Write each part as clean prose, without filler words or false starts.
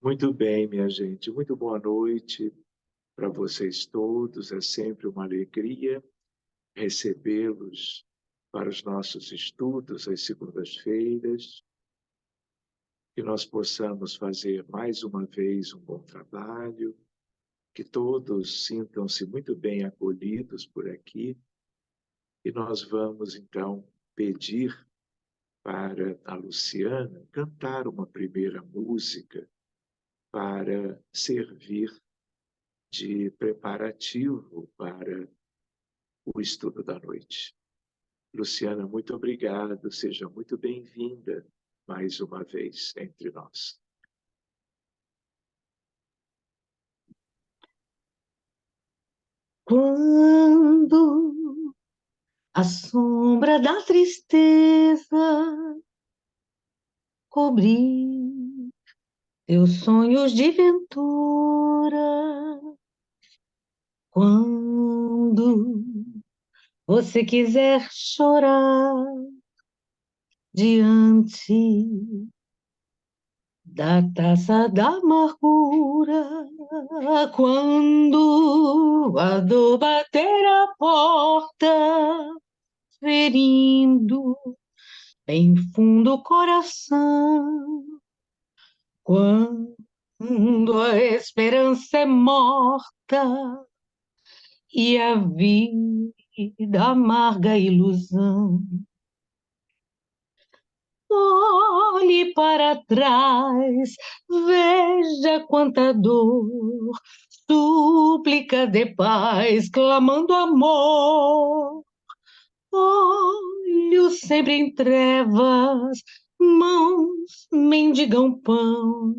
Muito bem, minha gente. Muito boa noite para vocês todos. É sempre uma alegria recebê-los para os nossos estudos às segundas-feiras, que nós possamos fazer mais uma vez um bom trabalho, que todos sintam-se muito bem acolhidos por aqui. E nós vamos, então, pedir para a Luciana cantar uma primeira música para servir de preparativo para o estudo da noite. Luciana, muito obrigado, seja muito bem-vinda mais uma vez entre nós. Quando a sombra da tristeza cobrir teus sonhos de ventura, quando você quiser chorar diante da taça da amargura, quando a dor bater a porta, ferindo bem fundo o coração, quando a esperança é morta e a vida amarga ilusão. Olhe para trás, veja quanta dor, súplica de paz, clamando amor. Olhos sempre em trevas, mãos mendigam pão,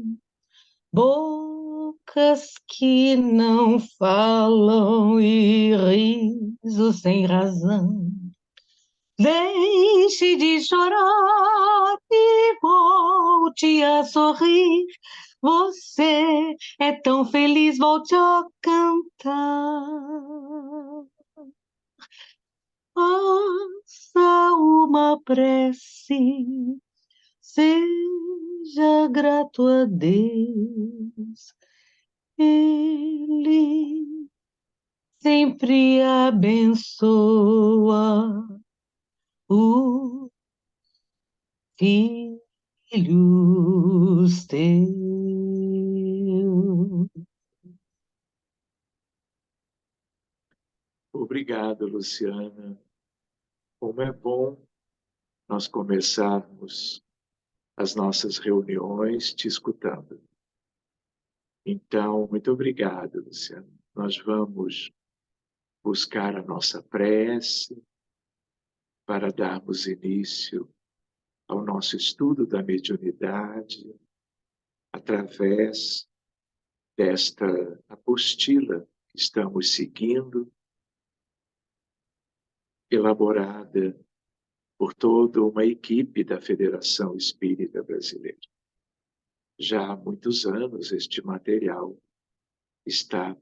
bocas que não falam e risos sem razão. Deixe de chorar e volte a sorrir. Você é tão feliz, volte a cantar. Faça uma prece, seja grato a Deus. Ele sempre abençoa os filhos teus. Obrigado, Luciana. Como é bom nós começarmos as nossas reuniões te escutando. Então, muito obrigado, Luciana. Nós vamos buscar a nossa prece para darmos início ao nosso estudo da mediunidade através desta apostila que estamos seguindo, elaborada por toda uma equipe da Federação Espírita Brasileira. Já há muitos anos este material está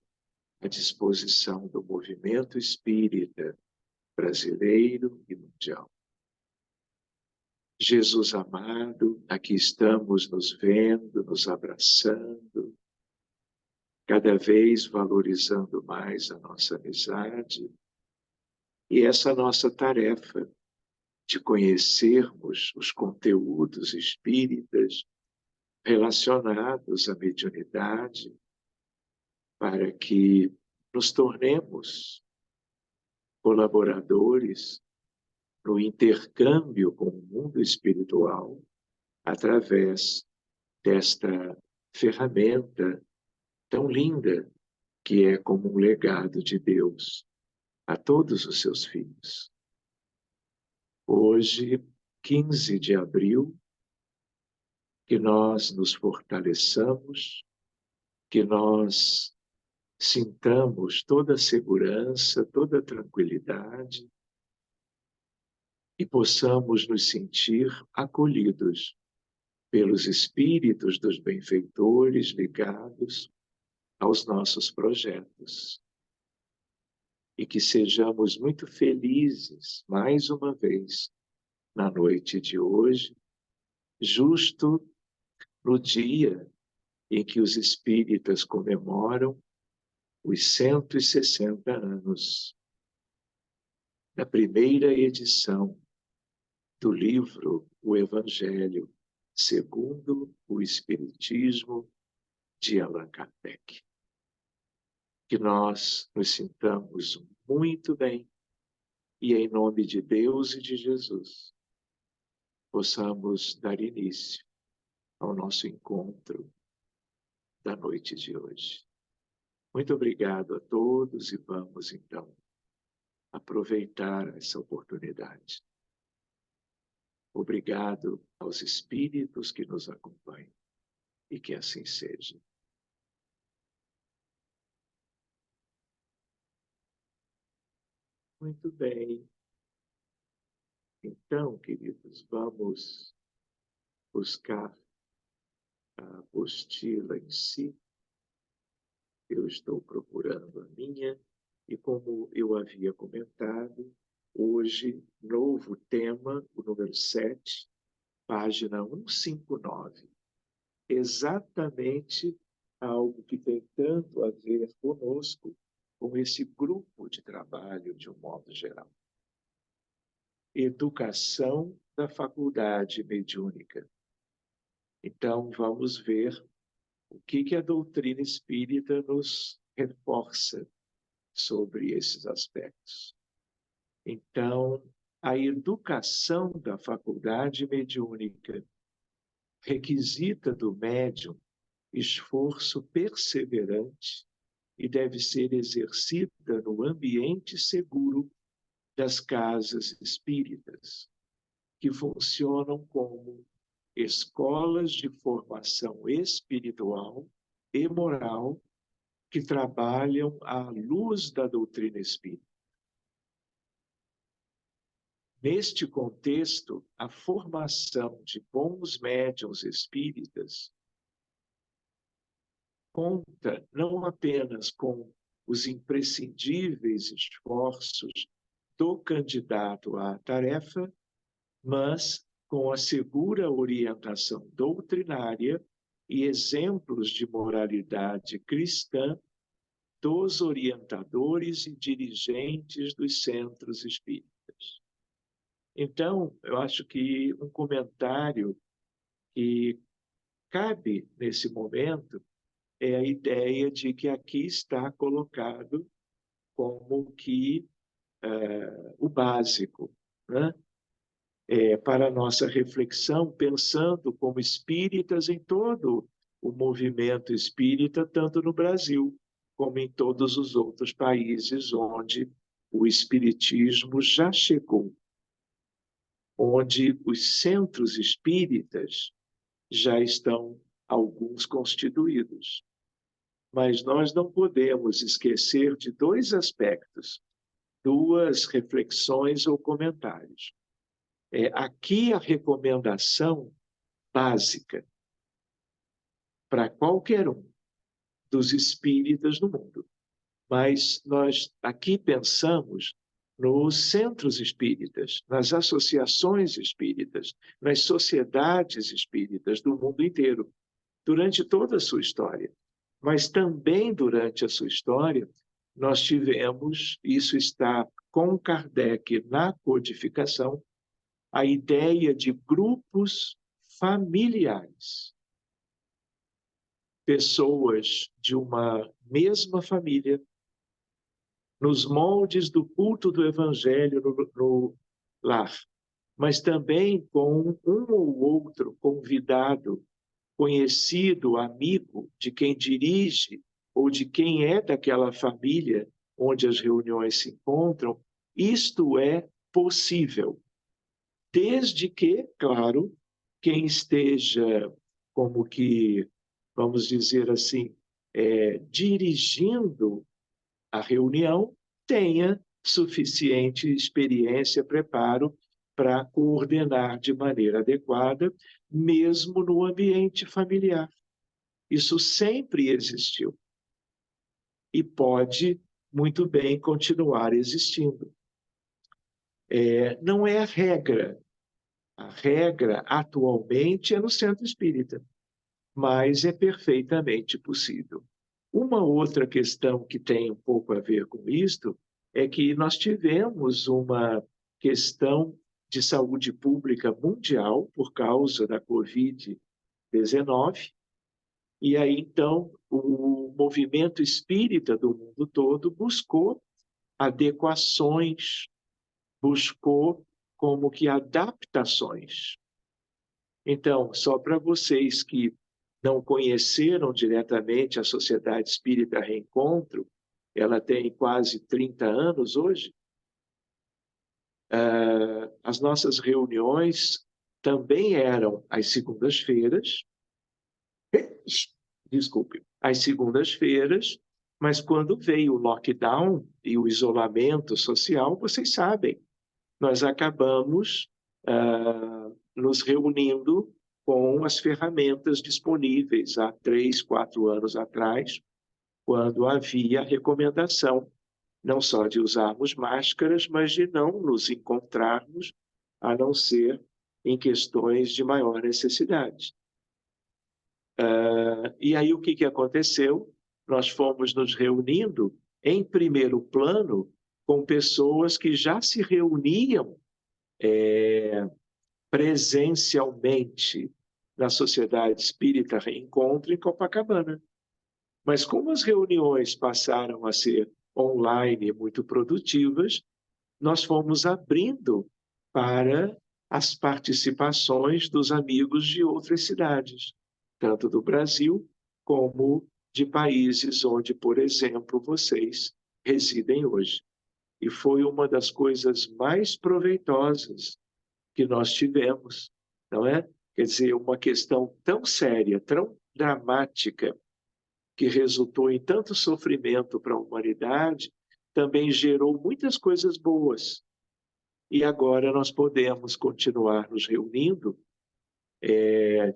à disposição do movimento espírita brasileiro e mundial. Jesus amado, aqui estamos nos vendo, nos abraçando, cada vez valorizando mais a nossa amizade e essa nossa tarefa de conhecermos os conteúdos espíritas relacionados à mediunidade, para que nos tornemos colaboradores no intercâmbio com o mundo espiritual através desta ferramenta tão linda que é como um legado de Deus a todos os seus filhos. Hoje, 15 de abril, que nós nos fortaleçamos, que nós sintamos toda a segurança, toda a tranquilidade e possamos nos sentir acolhidos pelos espíritos dos benfeitores ligados aos nossos projetos. E que sejamos muito felizes, mais uma vez, na noite de hoje, justo no dia em que os espíritas comemoram os 160 anos da primeira edição do livro O Evangelho segundo o Espiritismo, de Allan Kardec. Que nós nos sintamos muito bem e, em nome de Deus e de Jesus, possamos dar início ao nosso encontro da noite de hoje. Muito obrigado a todos e vamos, então, aproveitar essa oportunidade. Obrigado aos espíritos que nos acompanham e que assim seja. Muito bem. Então, queridos, vamos buscar a apostila em si. Eu estou procurando a minha e, como eu havia comentado, hoje, novo tema, o número 7, página 159. Exatamente algo que tem tanto a ver conosco, com esse grupo de trabalho, de um modo geral. Educação da faculdade mediúnica. Então, vamos ver o que a doutrina espírita nos reforça sobre esses aspectos. Então, a educação da faculdade mediúnica requisita do médium esforço perseverante e deve ser exercida no ambiente seguro das casas espíritas, que funcionam como escolas de formação espiritual e moral que trabalham à luz da doutrina espírita. Neste contexto, a formação de bons médiuns espíritas conta não apenas com os imprescindíveis esforços do candidato à tarefa, mas com a segura orientação doutrinária e exemplos de moralidade cristã dos orientadores e dirigentes dos centros espíritas. Então, eu acho que um comentário que cabe nesse momento é a ideia de que aqui está colocado como que o básico, né? Para a nossa reflexão, pensando como espíritas em todo o movimento espírita, tanto no Brasil como em todos os outros países onde o espiritismo já chegou, onde os centros espíritas já estão alguns constituídos. Mas nós não podemos esquecer de dois aspectos, duas reflexões ou comentários. Aqui a recomendação básica para qualquer um dos espíritas no mundo. Mas nós aqui pensamos nos centros espíritas, nas associações espíritas, nas sociedades espíritas do mundo inteiro, durante toda a sua história. Mas também durante a sua história, nós tivemos, isso está com Kardec na codificação, a ideia de grupos familiares. Pessoas de uma mesma família, nos moldes do culto do Evangelho no lar, mas também com um ou outro convidado, conhecido, amigo de quem dirige ou de quem é daquela família onde as reuniões se encontram. Isto é possível, desde que, claro, quem esteja, como que, vamos dizer assim, dirigindo a reunião, tenha suficiente experiência, preparo para coordenar de maneira adequada, mesmo no ambiente familiar. Isso sempre existiu e pode muito bem continuar existindo. Não é a regra. A regra, atualmente, é no centro espírita. mas é perfeitamente possível. Uma outra questão que tem um pouco a ver com isto é que nós tivemos uma questão de saúde pública mundial por causa da Covid-19, e aí, então, o movimento espírita do mundo todo buscou adequações, buscou como que adaptações. Então, só para vocês que não conheceram diretamente a Sociedade Espírita Reencontro, ela tem quase 30 anos hoje, as nossas reuniões também eram às segundas-feiras, desculpe, às segundas-feiras, mas quando veio o lockdown e o isolamento social, vocês sabem, nós acabamos nos reunindo com as ferramentas disponíveis há 3, 4 anos atrás, quando havia a recomendação não só de usarmos máscaras, mas de não nos encontrarmos, a não ser em questões de maior necessidade. E aí o que aconteceu? Nós fomos nos reunindo em primeiro plano com pessoas que já se reuniam presencialmente na Sociedade Espírita Reencontro em Copacabana. Mas como as reuniões passaram a ser online muito produtivas, nós fomos abrindo para as participações dos amigos de outras cidades, tanto do Brasil como de países onde, por exemplo, vocês residem hoje. E foi uma das coisas mais proveitosas que nós tivemos, não é? Quer dizer, uma questão tão séria, tão dramática, que resultou em tanto sofrimento para a humanidade, também gerou muitas coisas boas. E agora nós podemos continuar nos reunindo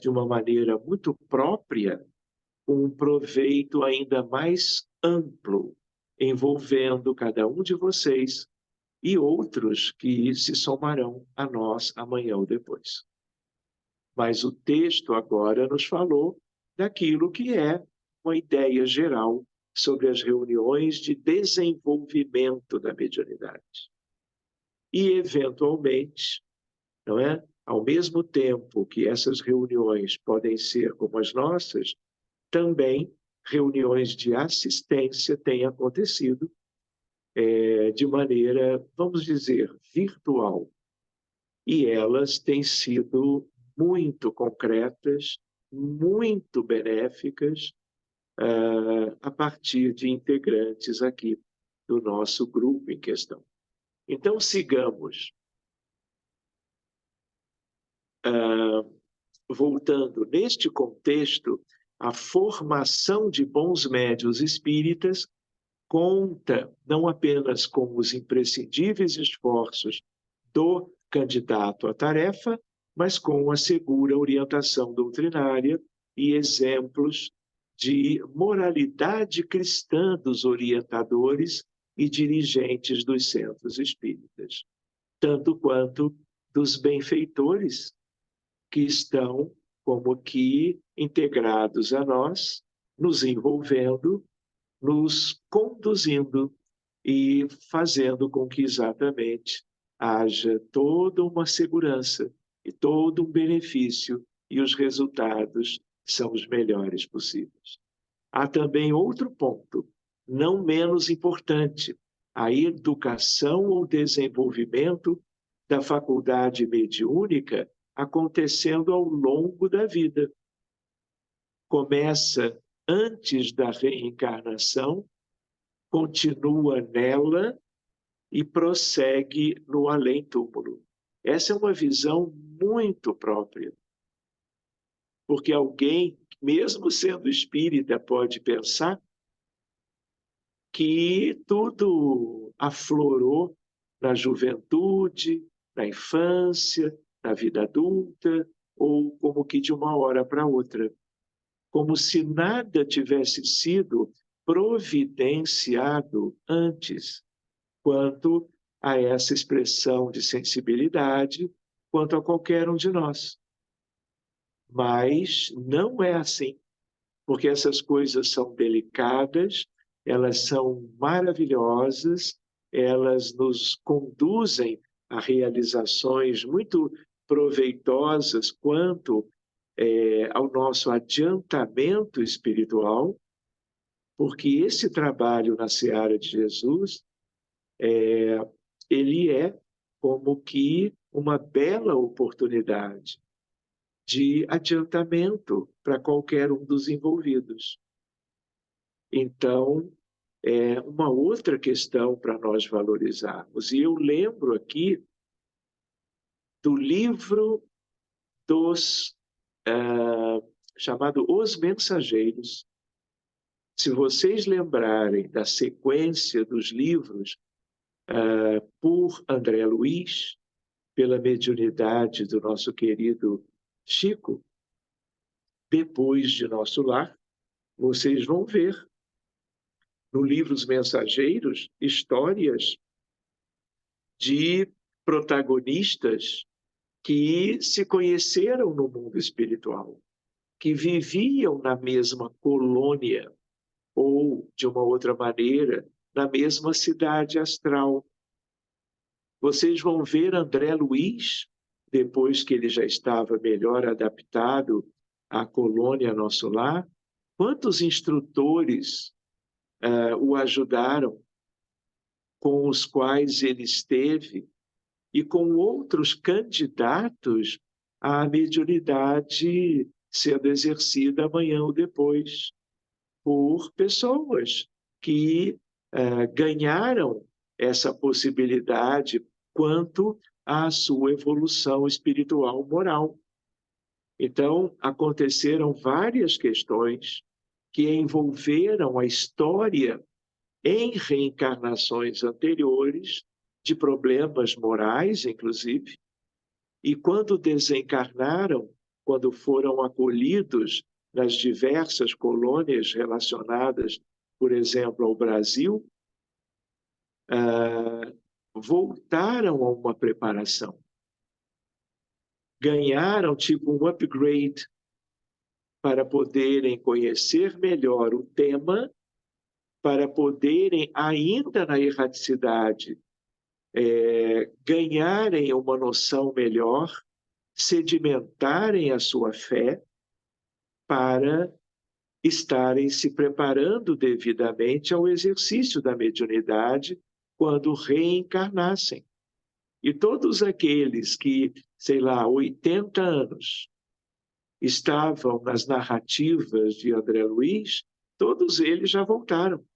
de uma maneira muito própria, com um proveito ainda mais amplo, envolvendo cada um de vocês e outros que se somarão a nós amanhã ou depois. Mas o texto agora nos falou daquilo que é uma ideia geral sobre as reuniões de desenvolvimento da mediunidade. E, eventualmente, não é? Ao mesmo tempo que essas reuniões podem ser como as nossas, também reuniões de assistência têm acontecido de maneira, vamos dizer, virtual. E elas têm sido muito concretas, muito benéficas, a partir de integrantes aqui do nosso grupo em questão. Então, sigamos. Voltando, neste contexto, a formação de bons médiuns espíritas conta não apenas com os imprescindíveis esforços do candidato à tarefa, mas com a segura orientação doutrinária e exemplos de moralidade cristã dos orientadores e dirigentes dos centros espíritas, tanto quanto dos benfeitores que estão como que integrados a nós, nos envolvendo, nos conduzindo e fazendo com que exatamente haja toda uma segurança e todo um benefício e os resultados são os melhores possíveis. Há também outro ponto, não menos importante, a educação ou desenvolvimento da faculdade mediúnica acontecendo ao longo da vida. Começa antes da reencarnação, continua nela e prossegue no além-túmulo. Essa é uma visão muito própria, porque alguém, mesmo sendo espírita, pode pensar que tudo aflorou na juventude, na infância, na vida adulta, ou como que de uma hora para outra, como se nada tivesse sido providenciado antes, quanto a essa expressão de sensibilidade, quanto a qualquer um de nós. Mas não é assim, porque essas coisas são delicadas, elas são maravilhosas, elas nos conduzem a realizações muito proveitosas quanto ao nosso adiantamento espiritual, porque esse trabalho na seara de Jesus, ele é como que uma bela oportunidade de adiantamento para qualquer um dos envolvidos. Então, é uma outra questão para nós valorizarmos. E eu lembro aqui do livro dos chamado Os Mensageiros. Se vocês lembrarem da sequência dos livros por André Luiz, pela mediunidade do nosso querido Chico, depois de Nosso Lar, vocês vão ver no livro Os Mensageiros histórias de protagonistas que se conheceram no mundo espiritual, que viviam na mesma colônia ou, de uma outra maneira, na mesma cidade astral. Vocês vão ver André Luiz, depois que ele já estava melhor adaptado à colônia Nosso Lar, quantos instrutores o ajudaram, com os quais ele esteve, e com outros candidatos à mediunidade sendo exercida amanhã ou depois, por pessoas que ganharam essa possibilidade quanto à sua evolução espiritual moral. Então, aconteceram várias questões que envolveram a história em reencarnações anteriores, de problemas morais, inclusive, e quando desencarnaram, quando foram acolhidos nas diversas colônias relacionadas, por exemplo, ao Brasil, voltaram a uma preparação. Ganharam tipo um upgrade para poderem conhecer melhor o tema, para poderem, ainda na erraticidade, ganharem uma noção melhor, sedimentarem a sua fé para estarem se preparando devidamente ao exercício da mediunidade quando reencarnassem. E todos aqueles que, sei lá, 80 anos estavam nas narrativas de André Luiz, todos eles já voltaram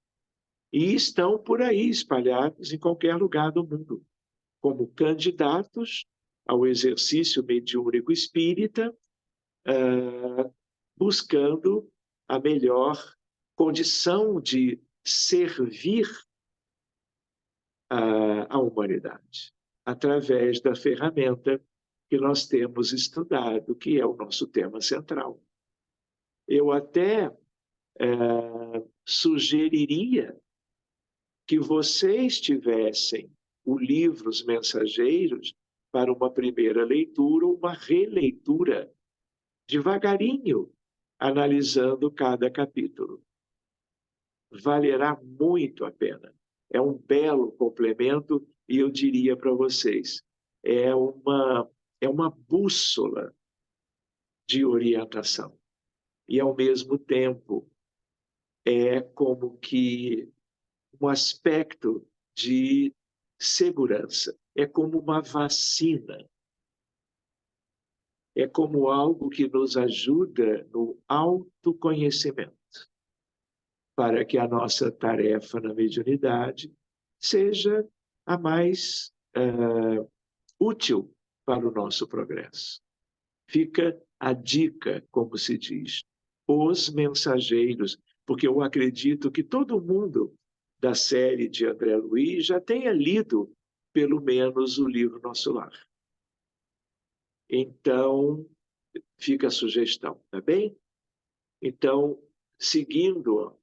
e estão por aí espalhados em qualquer lugar do mundo, como candidatos ao exercício mediúnico espírita, buscando a melhor condição de servir à humanidade, através da ferramenta que nós temos estudado, que é o nosso tema central. Eu até sugeriria que vocês tivessem o livro Os Mensageiros para uma primeira leitura ou uma releitura, devagarinho, analisando cada capítulo. Valerá muito a pena. É um belo complemento e eu diria para vocês, é uma bússola de orientação. E, ao mesmo tempo, é como que um aspecto de segurança. É como uma vacina. É como algo que nos ajuda no autoconhecimento, para que a nossa tarefa na mediunidade seja a mais útil para o nosso progresso. Fica a dica, como se diz, Os Mensageiros, porque eu acredito que todo mundo da série de André Luiz já tenha lido pelo menos o livro Nosso Lar. Então, fica a sugestão, tá bem? Então, seguindo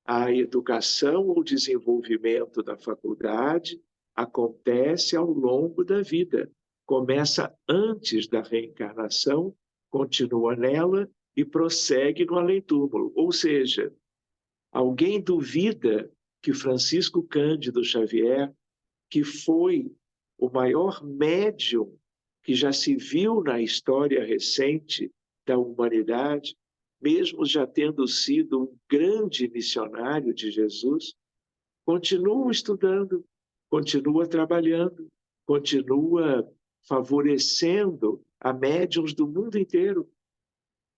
a educação ou desenvolvimento da faculdade acontece ao longo da vida. Começa antes da reencarnação continua nela e prossegue no além-túmulo. Ou seja, alguém duvida que Francisco Cândido Xavier, que foi o maior médium que já se viu na história recente da humanidade, mesmo já tendo sido um grande missionário de Jesus, continua estudando, continua trabalhando, continua favorecendo a médiuns do mundo inteiro,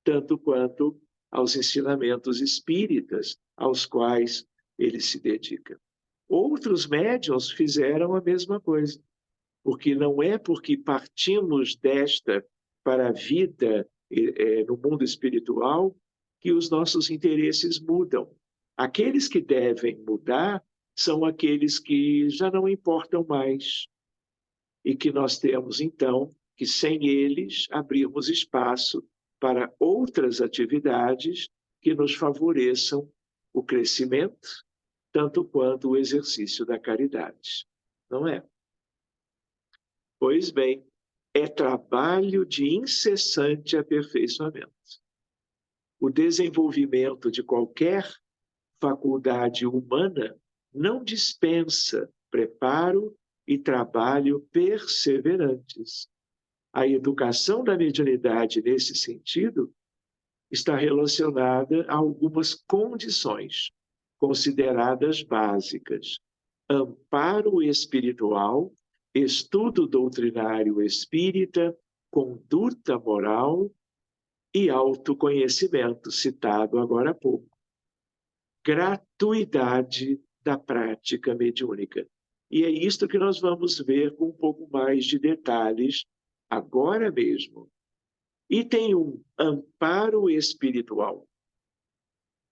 tanto quanto aos ensinamentos espíritas aos quais ele se dedica. Outros médiuns fizeram a mesma coisa, porque não é porque partimos desta para a vida no mundo espiritual que os nossos interesses mudam. Aqueles que devem mudar são aqueles que já não importam mais e que nós temos, então, que sem eles abrirmos espaço para outras atividades que nos favoreçam o crescimento, tanto quanto o exercício da caridade. Não é? Pois bem, é trabalho de incessante aperfeiçoamento. O desenvolvimento de qualquer faculdade humana não dispensa preparo e trabalho perseverantes. A educação da mediunidade, nesse sentido, está relacionada a algumas condições consideradas básicas: amparo espiritual, estudo doutrinário espírita, conduta moral e autoconhecimento, citado agora há pouco. Gratuidade da prática mediúnica. E é isto que nós vamos ver com um pouco mais de detalhes agora mesmo. E tem um amparo espiritual.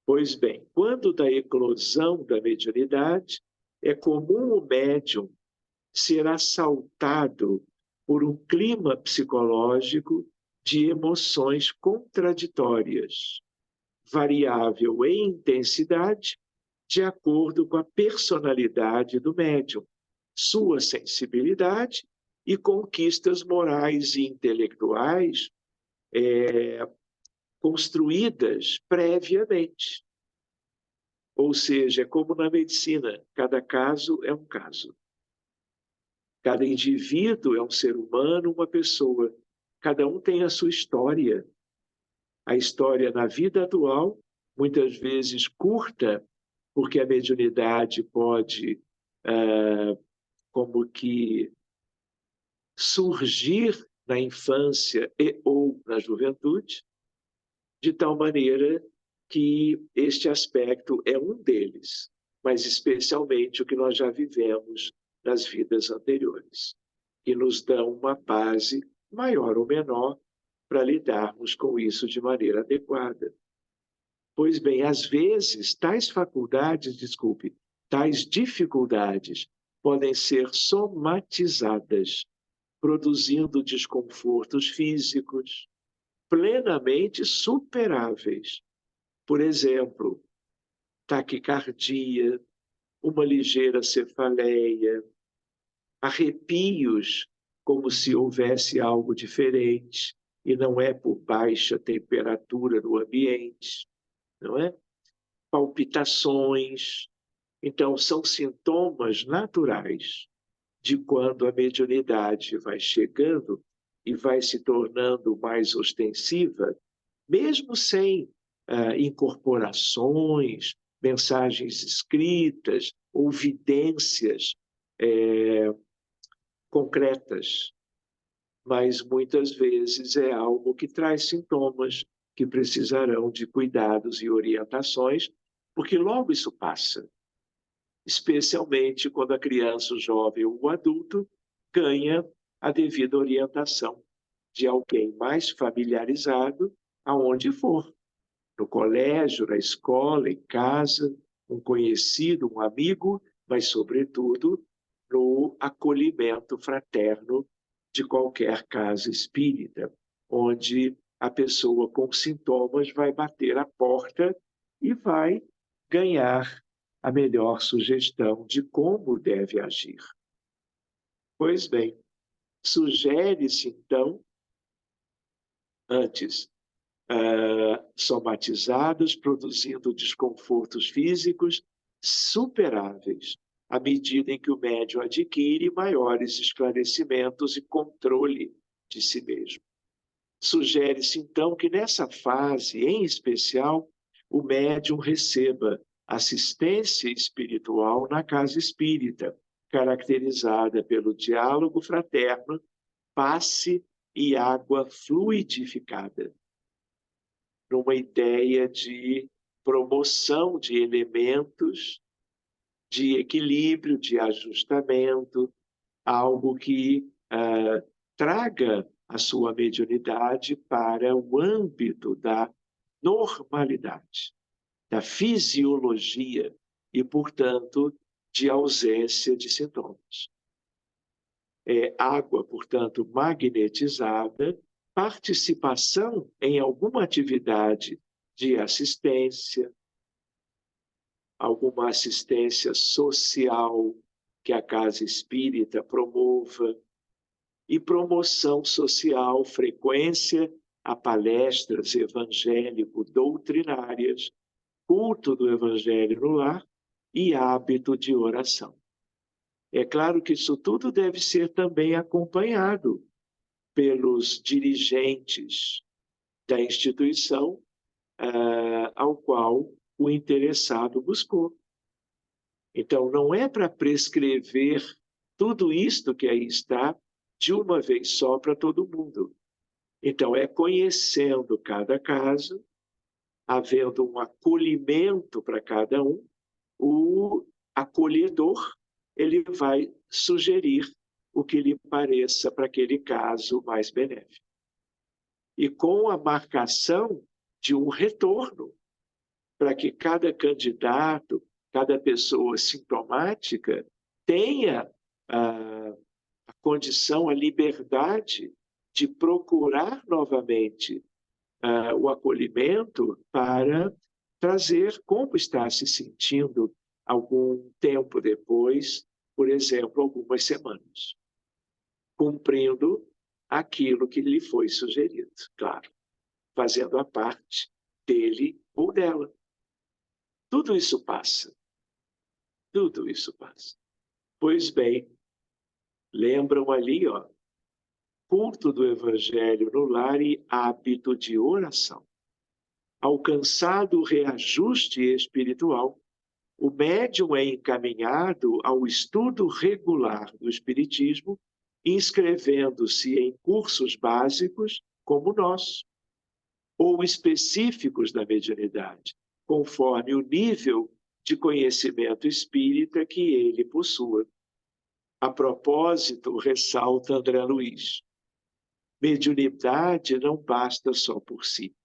Pois bem, quando da eclosão da mediunidade, é comum o médium ser assaltado por um clima psicológico de emoções contraditórias, variável em intensidade, de acordo com a personalidade do médium, sua sensibilidade e conquistas morais e intelectuais construídas previamente. Ou seja, é como na medicina, cada caso é um caso. Cada indivíduo é um ser humano, uma pessoa. Cada um tem a sua história. A história na vida atual, muitas vezes curta, porque a mediunidade pode, como que, surgir na infância e ou na juventude, de tal maneira que este aspecto é um deles, mas especialmente o que nós já vivemos nas vidas anteriores, que nos dão uma base maior ou menor para lidarmos com isso de maneira adequada. Pois bem, às vezes, tais dificuldades podem ser somatizadas, produzindo desconfortos físicos plenamente superáveis. Por exemplo, taquicardia, uma ligeira cefaleia, arrepios, como se houvesse algo diferente, e não é por baixa temperatura no ambiente, não é? Palpitações. Então, são sintomas naturais de quando a mediunidade vai chegando e vai se tornando mais ostensiva, mesmo sem incorporações, mensagens escritas ou vidências concretas, mas muitas vezes é algo que traz sintomas que precisarão de cuidados e orientações, porque logo isso passa, especialmente quando a criança, o jovem ou o adulto ganha a devida orientação de alguém mais familiarizado aonde for, no colégio, na escola, em casa, um conhecido, um amigo, mas, sobretudo, no acolhimento fraterno de qualquer casa espírita, onde a pessoa com sintomas vai bater a porta e vai ganhar a melhor sugestão de como deve agir. Pois bem, sugere-se, então, antes somatizadas, produzindo desconfortos físicos superáveis, à medida em que o médium adquire maiores esclarecimentos e controle de si mesmo. Sugere-se, então, que nessa fase, em especial, o médium receba assistência espiritual na casa espírita, caracterizada pelo diálogo fraterno, passe e água fluidificada, numa ideia de promoção de elementos de equilíbrio, de ajustamento, algo que traga a sua mediunidade para o âmbito da normalidade, da fisiologia e, portanto, de ausência de sintomas. Água, portanto, magnetizada, participação em alguma atividade de assistência, alguma assistência social que a casa espírita promova, e promoção social, frequência a palestras evangélico-doutrinárias, culto do evangelho no lar e hábito de oração. É claro que isso tudo deve ser também acompanhado pelos dirigentes da instituição ao qual o interessado buscou. Então, não é para prescrever tudo isto que aí está de uma vez só para todo mundo. Então, é conhecendo cada caso, havendo um acolhimento para cada um, o acolhedor ele vai sugerir o que lhe pareça para aquele caso mais benéfico. E com a marcação de um retorno, para que cada candidato, cada pessoa sintomática tenha a condição, a liberdade de procurar novamente o acolhimento para trazer como está se sentindo algum tempo depois, por exemplo, algumas semanas, cumprindo aquilo que lhe foi sugerido, claro, fazendo a parte dele ou dela. Tudo isso passa. Tudo isso passa. Pois bem, lembram ali, culto do Evangelho no lar e hábito de oração. Alcançado o reajuste espiritual, o médium é encaminhado ao estudo regular do Espiritismo, inscrevendo-se em cursos básicos como o nosso, ou específicos da mediunidade, conforme o nível de conhecimento espírita que ele possua. A propósito, ressalta André Luiz, mediunidade não basta só por si.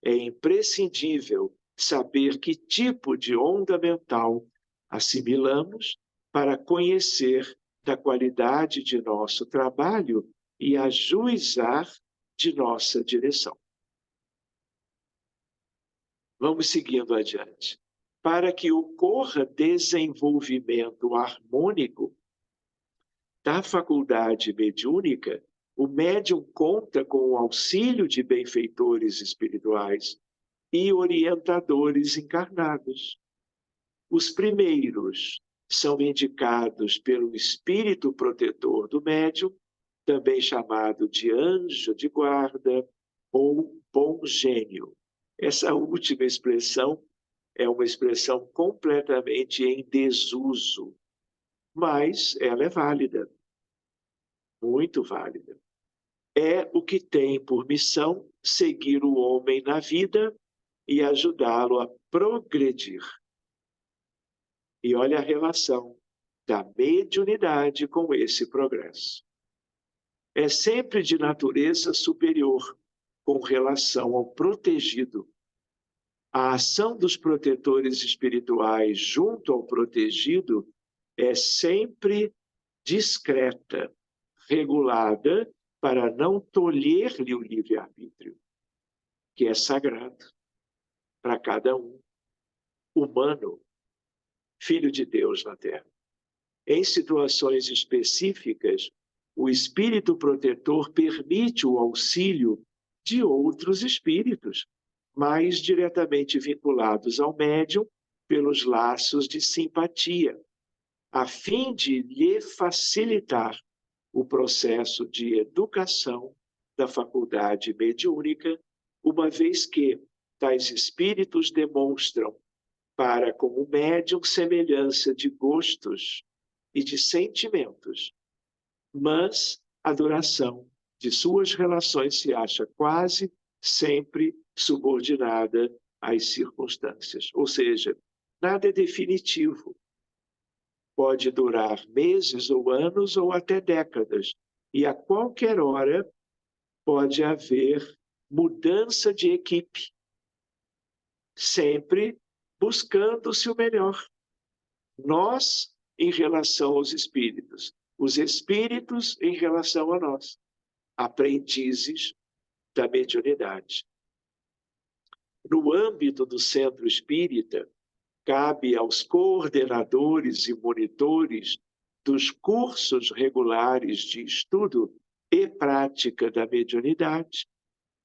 É imprescindível saber que tipo de onda mental assimilamos para conhecer da qualidade de nosso trabalho e ajuizar de nossa direção. Vamos seguindo adiante. Para que ocorra desenvolvimento harmônico da faculdade mediúnica, o médium conta com o auxílio de benfeitores espirituais e orientadores encarnados. Os primeiros são indicados pelo espírito protetor do médium, também chamado de anjo de guarda ou bom gênio. Essa última expressão é uma expressão completamente em desuso, mas ela é válida, muito válida. É o que tem por missão seguir o homem na vida e ajudá-lo a progredir. E olha a relação da mediunidade com esse progresso. É sempre de natureza superior com relação ao protegido. A ação dos protetores espirituais junto ao protegido é sempre discreta, regulada para não tolher-lhe o livre-arbítrio, que é sagrado para cada um, humano, filho de Deus na Terra. Em situações específicas, o espírito protetor permite o auxílio de outros espíritos, mais diretamente vinculados ao médium pelos laços de simpatia, a fim de lhe facilitar o processo de educação da faculdade mediúnica, uma vez que tais espíritos demonstram para com o médium semelhança de gostos e de sentimentos, mas a duração de suas relações se acha quase sempre subordinada às circunstâncias. Ou seja, nada é definitivo. Pode durar meses ou anos ou até décadas. E a qualquer hora pode haver mudança de equipe, sempre buscando-se o melhor. Nós em relação aos espíritos, os espíritos em relação a nós, aprendizes da mediunidade. No âmbito do centro espírita, cabe aos coordenadores e monitores dos cursos regulares de estudo e prática da mediunidade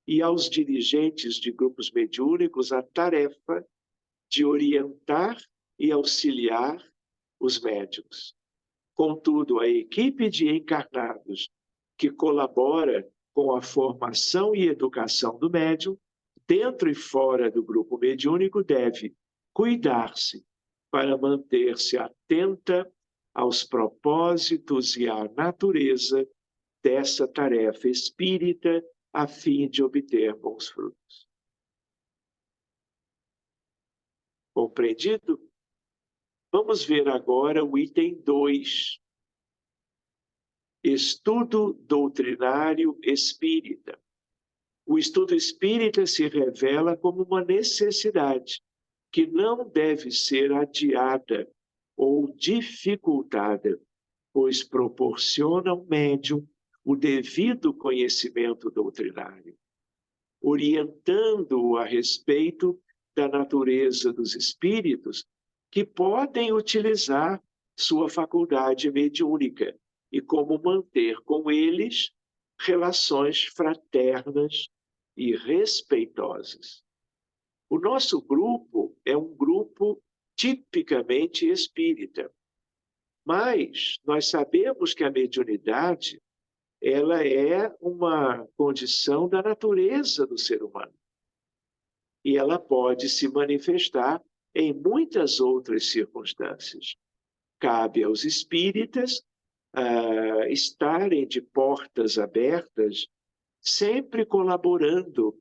e aos dirigentes de grupos mediúnicos a tarefa de orientar e auxiliar os médiuns. Contudo, a equipe de encarnados que colabora com a formação e educação do médium, dentro e fora do grupo mediúnico, deve cuidar-se para manter-se atenta aos propósitos e à natureza dessa tarefa espírita, a fim de obter bons frutos. Compreendido? Vamos ver agora o item 2. Estudo doutrinário espírita. O estudo espírita se revela como uma necessidade que não deve ser adiada ou dificultada, pois proporciona ao médium o devido conhecimento doutrinário, orientando-o a respeito da natureza dos espíritos que podem utilizar sua faculdade mediúnica e como manter com eles relações fraternas e respeitosas. O nosso grupo é um grupo tipicamente espírita, mas nós sabemos que a mediunidade ela é uma condição da natureza do ser humano. E ela pode se manifestar em muitas outras circunstâncias. Cabe aos espíritas estarem de portas abertas, sempre colaborando,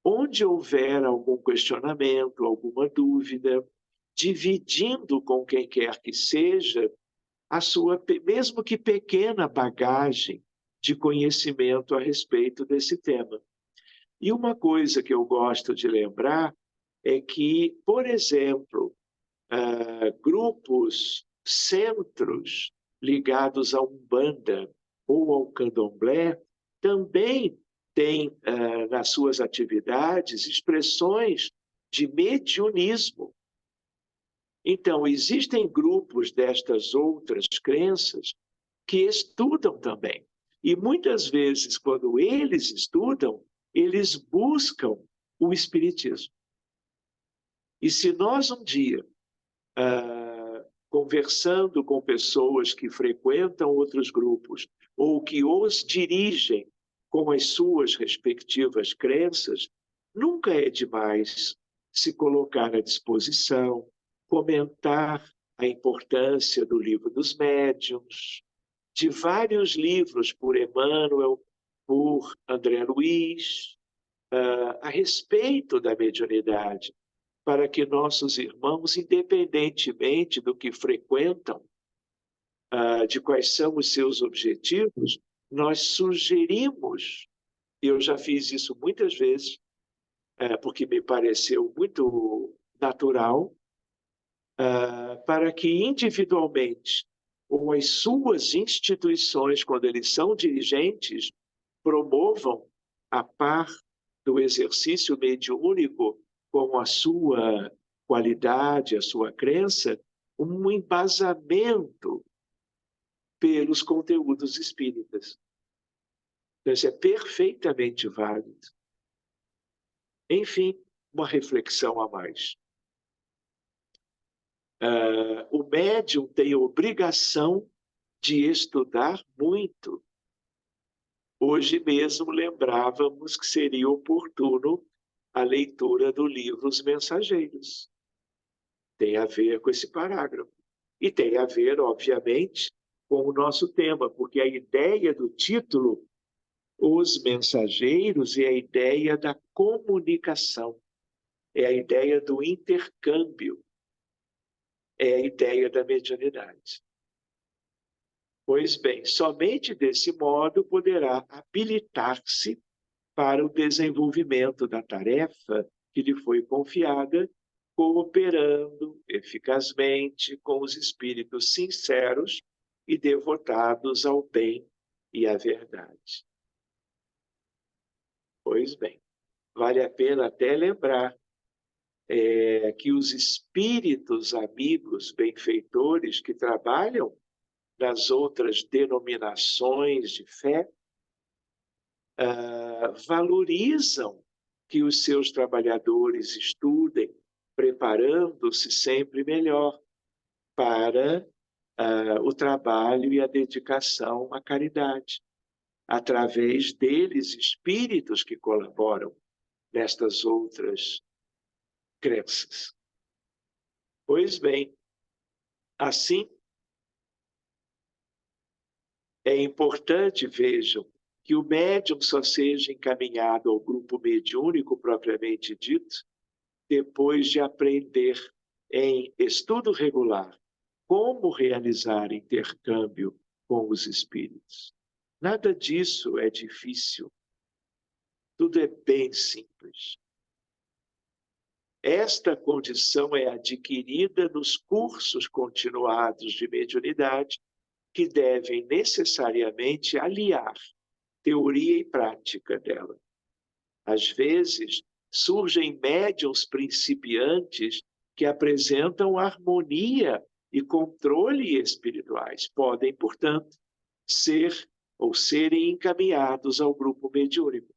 onde houver algum questionamento, alguma dúvida, dividindo com quem quer que seja a sua, mesmo que pequena, bagagem de conhecimento a respeito desse tema. E uma coisa que eu gosto de lembrar é que, por exemplo, grupos, centros ligados à Umbanda ou ao Candomblé também têm nas suas atividades expressões de mediunismo. Então, existem grupos destas outras crenças que estudam também. E muitas vezes, quando eles estudam, eles buscam o espiritismo. E se nós um dia, conversando com pessoas que frequentam outros grupos ou que os dirigem com as suas respectivas crenças, nunca é demais se colocar à disposição, comentar a importância do Livro dos Médiuns, de vários livros por Emmanuel, por André Luiz, a respeito da mediunidade, para que nossos irmãos, independentemente do que frequentam, de quais são os seus objetivos, nós sugerimos, e eu já fiz isso muitas vezes, porque me pareceu muito natural, para que individualmente, ou as suas instituições, quando eles são dirigentes, promovam, a par do exercício mediúnico, com a sua qualidade, a sua crença, um embasamento pelos conteúdos espíritas. Então, isso é perfeitamente válido. Enfim, uma reflexão a mais. O médium tem a obrigação de estudar muito. Hoje mesmo lembrávamos que seria oportuno a leitura do livro Os Mensageiros. Tem a ver com esse parágrafo. E tem a ver, obviamente, com o nosso tema, porque a ideia do título, Os Mensageiros, é a ideia da comunicação, é a ideia do intercâmbio, é a ideia da mediunidade. Pois bem, somente desse modo poderá habilitar-se para o desenvolvimento da tarefa que lhe foi confiada, cooperando eficazmente com os espíritos sinceros e devotados ao bem e à verdade. Pois bem, vale a pena até lembrar que os espíritos amigos benfeitores que trabalham nas outras denominações de fé valorizam que os seus trabalhadores estudem, preparando-se sempre melhor para o trabalho e a dedicação à caridade, através deles, espíritos que colaboram nestas outras crenças. Pois bem, assim, é importante, vejam, que o médium só seja encaminhado ao grupo mediúnico propriamente dito, depois de aprender em estudo regular como realizar intercâmbio com os espíritos. Nada disso é difícil. Tudo é bem simples. Esta condição é adquirida nos cursos continuados de mediunidade, que devem necessariamente aliar teoria e prática dela. Às vezes, surgem médiuns principiantes que apresentam harmonia e controle espirituais. Podem, portanto, ser ou serem encaminhados ao grupo mediúnico.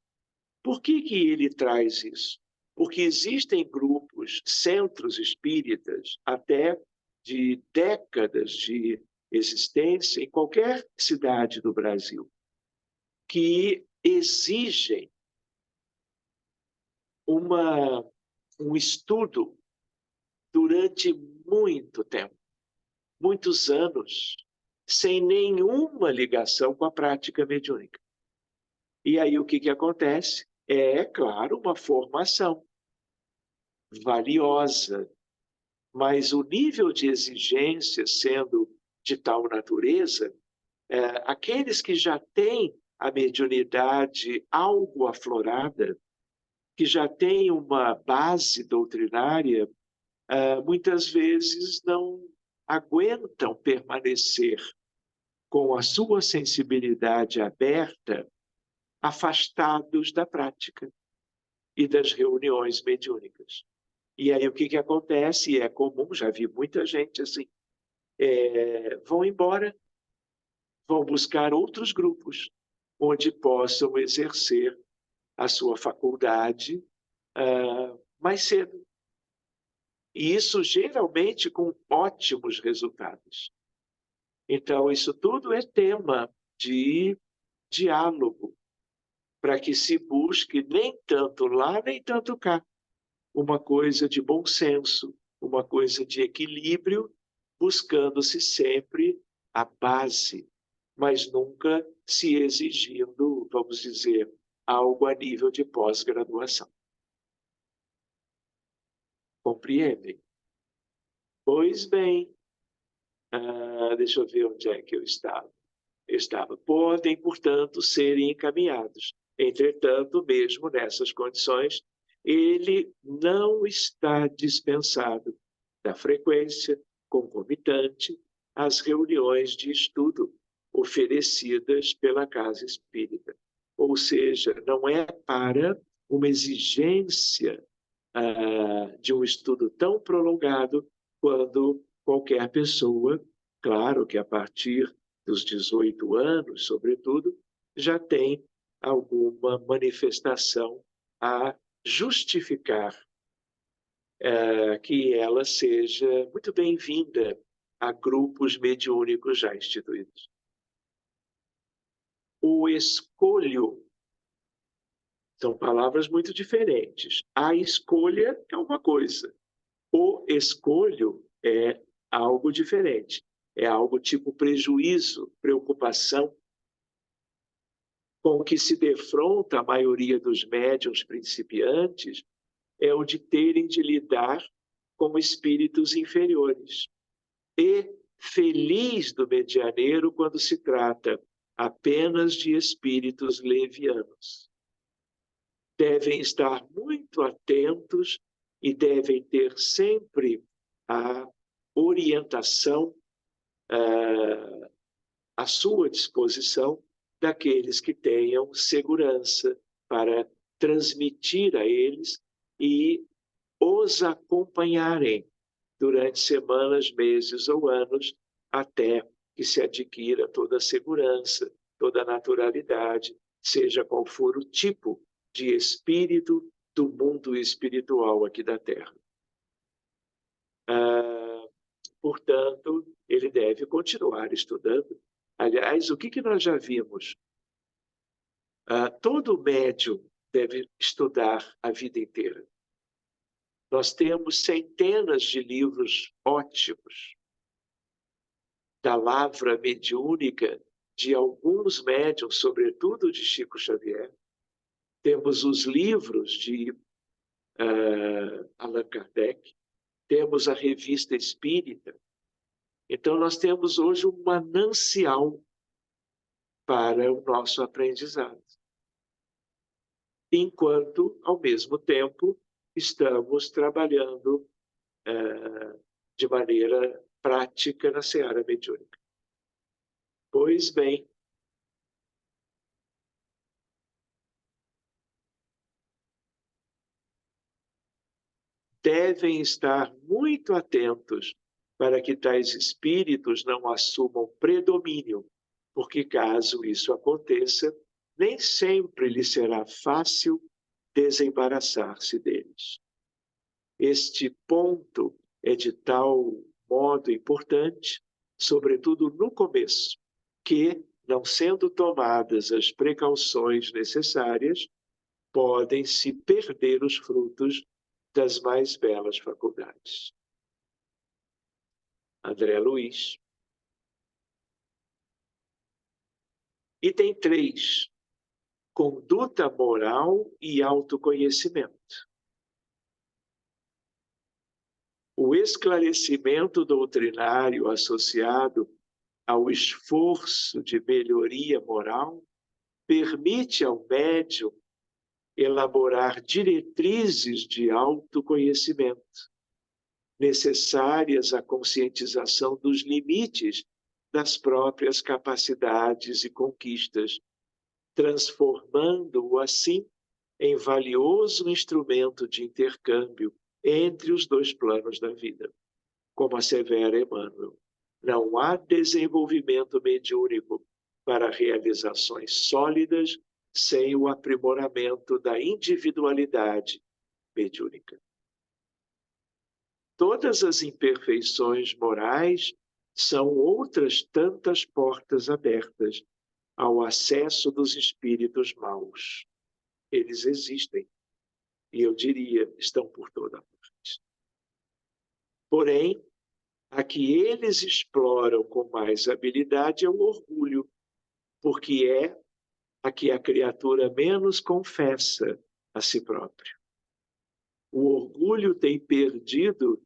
Por que ele traz isso? Porque existem grupos, centros espíritas, até de décadas de existência em qualquer cidade do Brasil, que exigem um estudo durante muito tempo, muitos anos, sem nenhuma ligação com a prática mediúnica. E aí o que acontece? É, claro, uma formação valiosa, mas o nível de exigência sendo de tal natureza, aqueles que já têm a mediunidade algo aflorada, que já têm uma base doutrinária, muitas vezes não aguentam permanecer com a sua sensibilidade aberta, afastados da prática e das reuniões mediúnicas. E aí o que acontece? E é comum, já vi muita gente assim, vão embora, vão buscar outros grupos onde possam exercer a sua faculdade mais cedo. E isso geralmente com ótimos resultados. Então, isso tudo é tema de diálogo, para que se busque nem tanto lá, nem tanto cá. Uma coisa de bom senso, uma coisa de equilíbrio, buscando-se sempre a base, mas nunca se exigindo, vamos dizer, algo a nível de pós-graduação. Compreendem? Pois bem, deixa eu ver onde é que eu estava. Podem, portanto, serem encaminhados. Entretanto, mesmo nessas condições, ele não está dispensado da frequência concomitante às reuniões de estudo oferecidas pela Casa Espírita. Ou seja, não é para uma exigência de um estudo tão prolongado quando qualquer pessoa, claro que a partir dos 18 anos, sobretudo, já tem alguma manifestação a justificar que ela seja muito bem-vinda a grupos mediúnicos já instituídos. O escolho são palavras muito diferentes. A escolha é uma coisa. O escolho é algo diferente. É algo tipo prejuízo, preocupação, com o que se defronta a maioria dos médiuns principiantes, é o de terem de lidar com espíritos inferiores. E feliz do medianeiro quando se trata apenas de espíritos levianos. Devem estar muito atentos e devem ter sempre a orientação à sua disposição daqueles que tenham segurança para transmitir a eles e os acompanharem durante semanas, meses ou anos, até que se adquira toda a segurança, toda a naturalidade, seja qual for o tipo de espírito do mundo espiritual aqui da Terra. Portanto, ele deve continuar estudando. Aliás, o que nós já vimos? Todo médium deve estudar a vida inteira. Nós temos centenas de livros ótimos da lavra mediúnica de alguns médiuns, sobretudo de Chico Xavier. Temos os livros de Allan Kardec, temos a Revista Espírita. Então, nós temos hoje um manancial para o nosso aprendizado. Enquanto, ao mesmo tempo, estamos trabalhando de maneira prática na seara mediúnica. Pois bem, devem estar muito atentos para que tais espíritos não assumam predomínio, porque caso isso aconteça, nem sempre lhe será fácil desembaraçar-se deles. Este ponto é de tal modo importante, sobretudo no começo, que, não sendo tomadas as precauções necessárias, podem se perder os frutos das mais belas faculdades. André Luiz. Item 3. Conduta moral e autoconhecimento. O esclarecimento doutrinário associado ao esforço de melhoria moral permite ao médium elaborar diretrizes de autoconhecimento, necessárias à conscientização dos limites das próprias capacidades e conquistas, transformando-o assim em valioso instrumento de intercâmbio entre os dois planos da vida. Como assevera Emmanuel, não há desenvolvimento mediúnico para realizações sólidas sem o aprimoramento da individualidade mediúnica. Todas as imperfeições morais são outras tantas portas abertas ao acesso dos espíritos maus. Eles existem, e eu diria, estão por toda parte. Porém, a que eles exploram com mais habilidade é o orgulho, porque é a que a criatura menos confessa a si própria. O orgulho tem perdido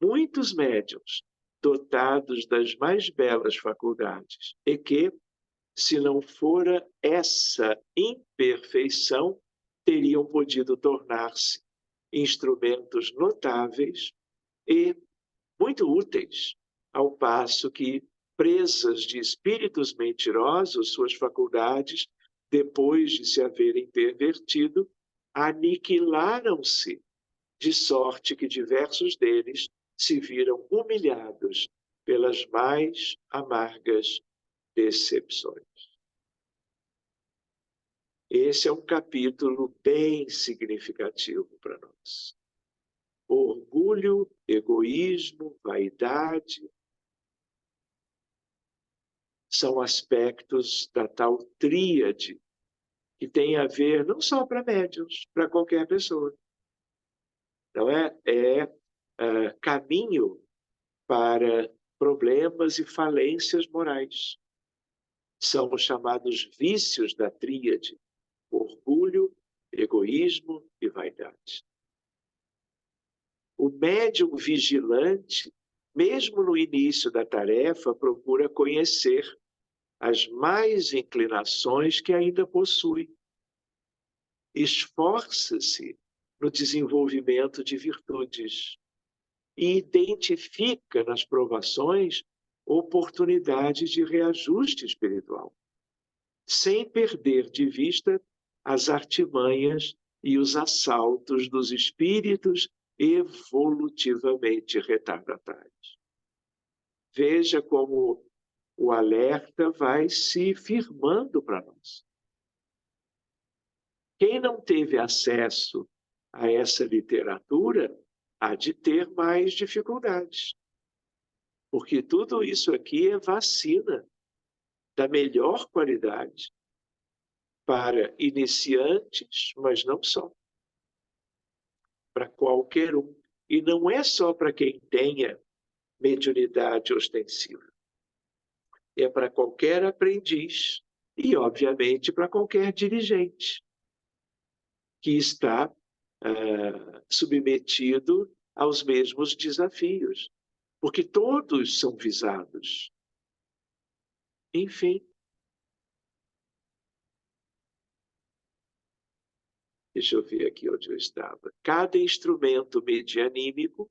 muitos médiuns dotados das mais belas faculdades, e que, se não fora essa imperfeição, teriam podido tornar-se instrumentos notáveis e muito úteis, ao passo que, presas de espíritos mentirosos, suas faculdades, depois de se haverem pervertido, aniquilaram-se, de sorte que diversos deles se viram humilhados pelas mais amargas decepções. Esse é um capítulo bem significativo para nós. Orgulho, egoísmo, vaidade são aspectos da tal tríade que tem a ver não só para médiuns, para qualquer pessoa. Não é? Caminho para problemas e falências morais. São os chamados vícios da tríade: orgulho, egoísmo e vaidade. O médium vigilante, mesmo no início da tarefa, procura conhecer as mais inclinações que ainda possui. Esforça-se no desenvolvimento de virtudes e identifica nas provações oportunidades de reajuste espiritual, sem perder de vista as artimanhas e os assaltos dos espíritos evolutivamente retardatários. Veja como o alerta vai se firmando para nós. Quem não teve acesso a essa literatura há de ter mais dificuldades, porque tudo isso aqui é vacina da melhor qualidade para iniciantes, mas não só, para qualquer um. E não é só para quem tenha mediunidade ostensiva. É para qualquer aprendiz e, obviamente, para qualquer dirigente que está submetido aos mesmos desafios, porque todos são visados. Enfim, deixa eu ver aqui onde eu estava. Cada instrumento medianímico,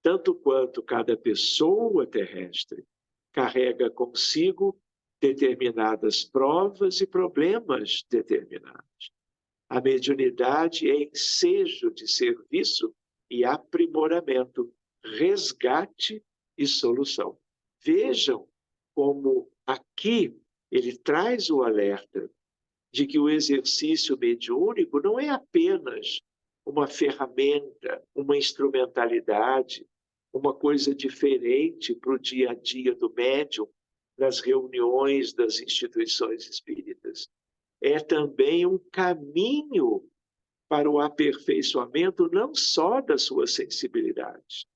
tanto quanto cada pessoa terrestre, carrega consigo determinadas provas e problemas determinados. A mediunidade é ensejo de serviço e aprimoramento, resgate e solução. Vejam como aqui ele traz o alerta de que o exercício mediúnico não é apenas uma ferramenta, uma instrumentalidade, uma coisa diferente para o dia a dia do médium nas reuniões das instituições espíritas. É também um caminho para o aperfeiçoamento não só da sua sensibilidade,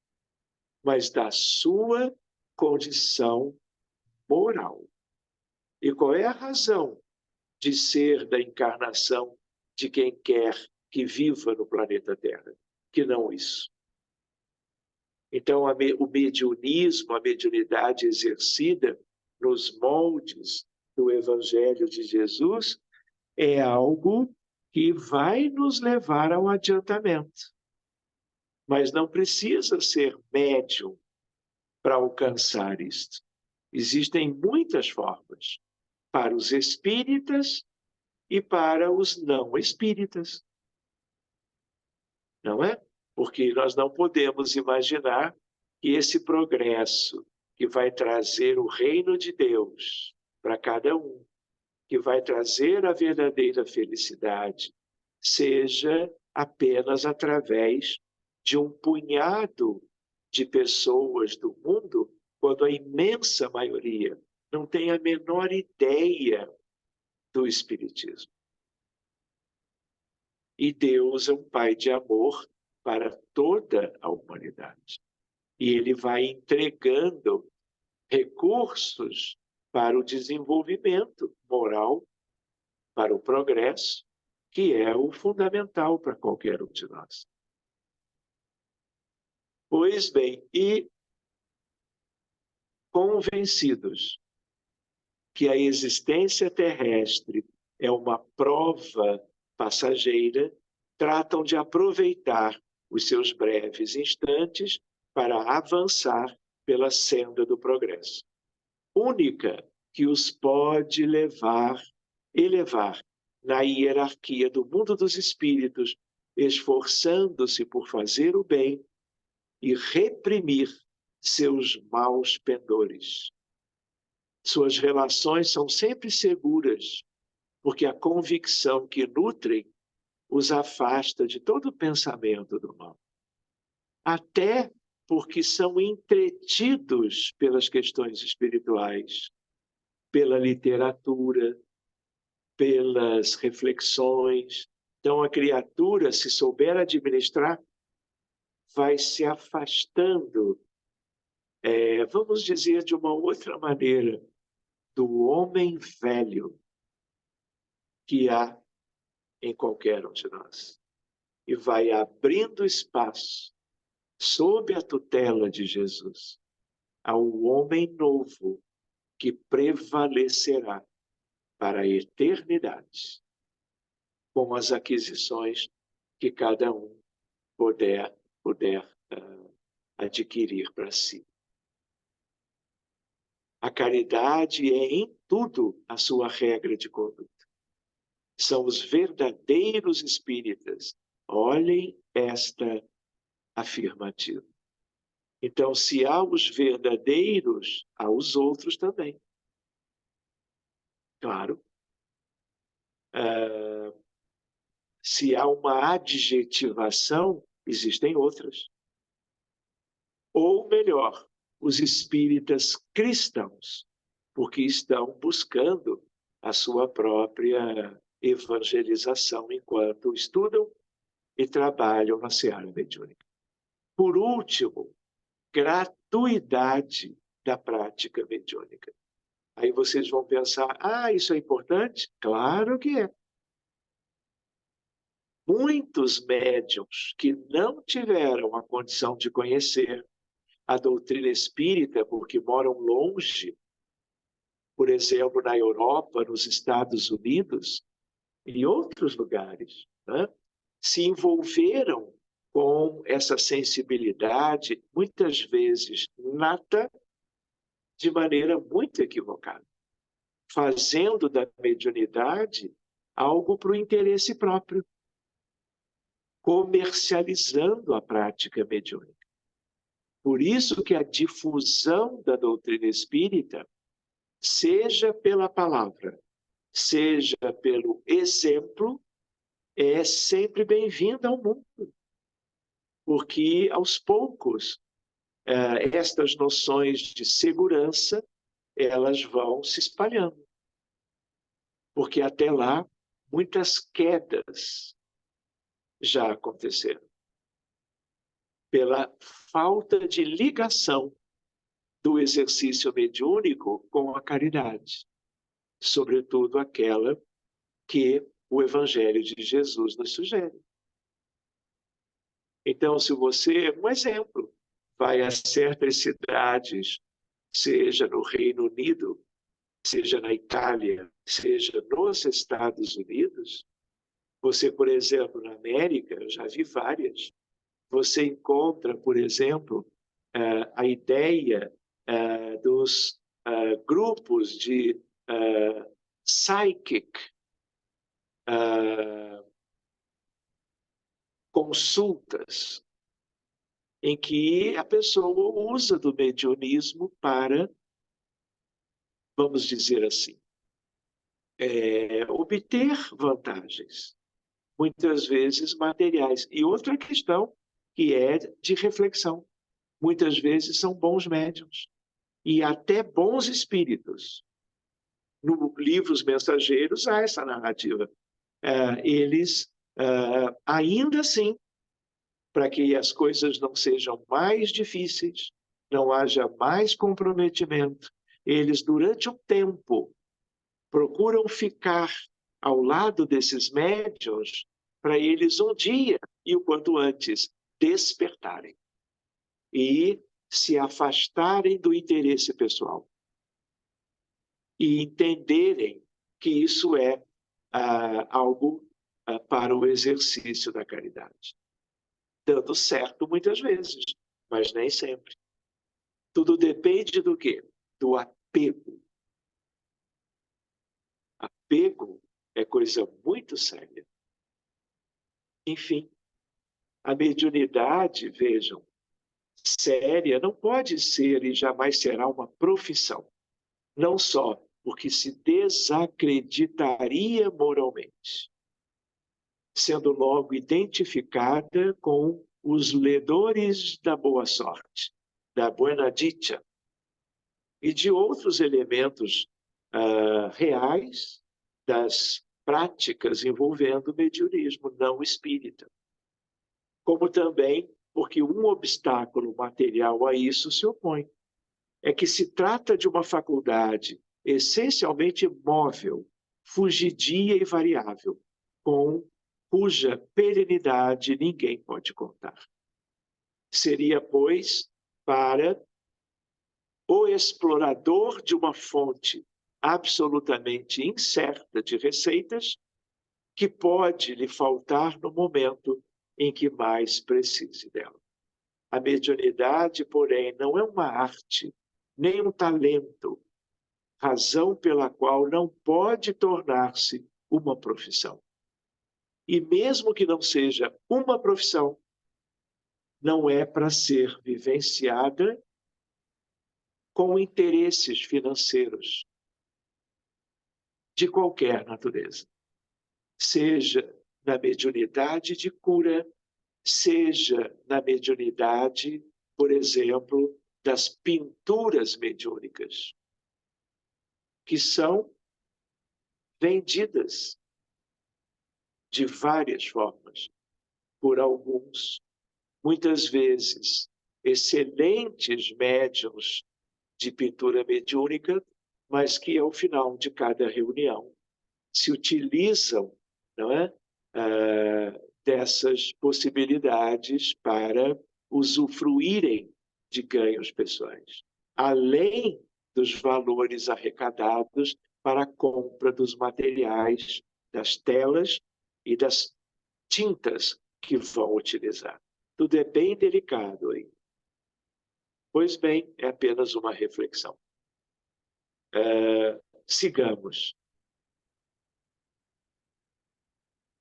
mas da sua condição moral. E qual é a razão de ser da encarnação de quem quer que viva no planeta Terra, que não isso? Então, o mediunismo, a mediunidade exercida nos moldes do Evangelho de Jesus é algo que vai nos levar ao adiantamento. Mas não precisa ser médium para alcançar isto. Existem muitas formas para os espíritas e para os não espíritas. Não é? Porque nós não podemos imaginar que esse progresso que vai trazer o reino de Deus para cada um, que vai trazer a verdadeira felicidade, seja apenas através de um punhado de pessoas do mundo, quando a imensa maioria não tem a menor ideia do Espiritismo. E Deus é um Pai de amor para toda a humanidade. E Ele vai entregando recursos para o desenvolvimento moral, para o progresso, que é o fundamental para qualquer um de nós. Pois bem, e convencidos que a existência terrestre é uma prova passageira, tratam de aproveitar os seus breves instantes para avançar pela senda do progresso, única que os pode elevar na hierarquia do mundo dos espíritos, esforçando-se por fazer o bem e reprimir seus maus pendores. Suas relações são sempre seguras, porque a convicção que nutrem os afasta de todo pensamento do mal. Até porque são entretidos pelas questões espirituais, pela literatura, pelas reflexões. Então, a criatura, se souber administrar, vai se afastando, vamos dizer de uma outra maneira, do homem velho que há em qualquer um de nós. E vai abrindo espaço, sob a tutela de Jesus, ao homem novo que prevalecerá para a eternidade, com as aquisições que cada um puder adquirir para si. A caridade é em tudo a sua regra de conduta. São os verdadeiros espíritas. Olhem esta afirmativa. Então, se há os verdadeiros, há os outros também. Claro. Se há uma adjetivação, existem outras. Ou melhor, os espíritas cristãos, porque estão buscando a sua própria evangelização enquanto estudam e trabalham na seara mediúnica. Por último, gratuidade da prática mediúnica. Aí vocês vão pensar, isso é importante? Claro que é. Muitos médiuns que não tiveram a condição de conhecer a doutrina espírita, porque moram longe, por exemplo, na Europa, nos Estados Unidos e em outros lugares, né? Se envolveram com essa sensibilidade, muitas vezes nata, de maneira muito equivocada, fazendo da mediunidade algo para o interesse próprio, comercializando a prática mediúnica. Por isso que a difusão da doutrina espírita, seja pela palavra, seja pelo exemplo, é sempre bem-vinda ao mundo. Porque, aos poucos, estas noções de segurança, elas vão se espalhando. Porque até lá, muitas quedas já aconteceram. Pela falta de ligação do exercício mediúnico com a caridade. Sobretudo aquela que o Evangelho de Jesus nos sugere. Então, se você, um exemplo, vai a certas cidades, seja no Reino Unido, seja na Itália, seja nos Estados Unidos, você, por exemplo, na América, eu já vi várias, você encontra, por exemplo, a ideia dos grupos de psychic consultas, em que a pessoa usa do mediunismo para, vamos dizer assim, obter vantagens, muitas vezes materiais. E outra questão que é de reflexão. Muitas vezes são bons médiuns e até bons espíritos. No Livros Mensageiros há essa narrativa. Eles, ainda assim, para que as coisas não sejam mais difíceis, não haja mais comprometimento, eles, durante um tempo, procuram ficar ao lado desses médiuns para eles um dia, e o quanto antes, despertarem e se afastarem do interesse pessoal e entenderem que isso é algo para o exercício da caridade. Dando certo muitas vezes, mas nem sempre. Tudo depende do quê? Do apego. Apego é coisa muito séria. Enfim, a mediunidade, vejam, séria não pode ser e jamais será uma profissão. Não só porque se desacreditaria moralmente, sendo logo identificada com os ledores da boa sorte, da buena dicha, e de outros elementos reais das práticas envolvendo o mediunismo não espírita. Como também porque um obstáculo material a isso se opõe. É que se trata de uma faculdade essencialmente móvel, fugidia e variável, cuja perenidade ninguém pode contar. Seria, pois, para o explorador de uma fonte absolutamente incerta de receitas, que pode lhe faltar no momento em que mais precise dela. A mediunidade, porém, não é uma arte, nem um talento, razão pela qual não pode tornar-se uma profissão. E mesmo que não seja uma profissão, não é para ser vivenciada com interesses financeiros de qualquer natureza. Seja na mediunidade de cura, seja na mediunidade, por exemplo, das pinturas mediúnicas, que são vendidas de várias formas por alguns, muitas vezes excelentes médiuns de pintura mediúnica, mas que ao final de cada reunião se utilizam, não é, dessas possibilidades para usufruírem de ganhos pessoais, além dos valores arrecadados para a compra dos materiais, das telas e das tintas que vão utilizar. Tudo é bem delicado aí. Pois bem, é apenas uma reflexão. Sigamos.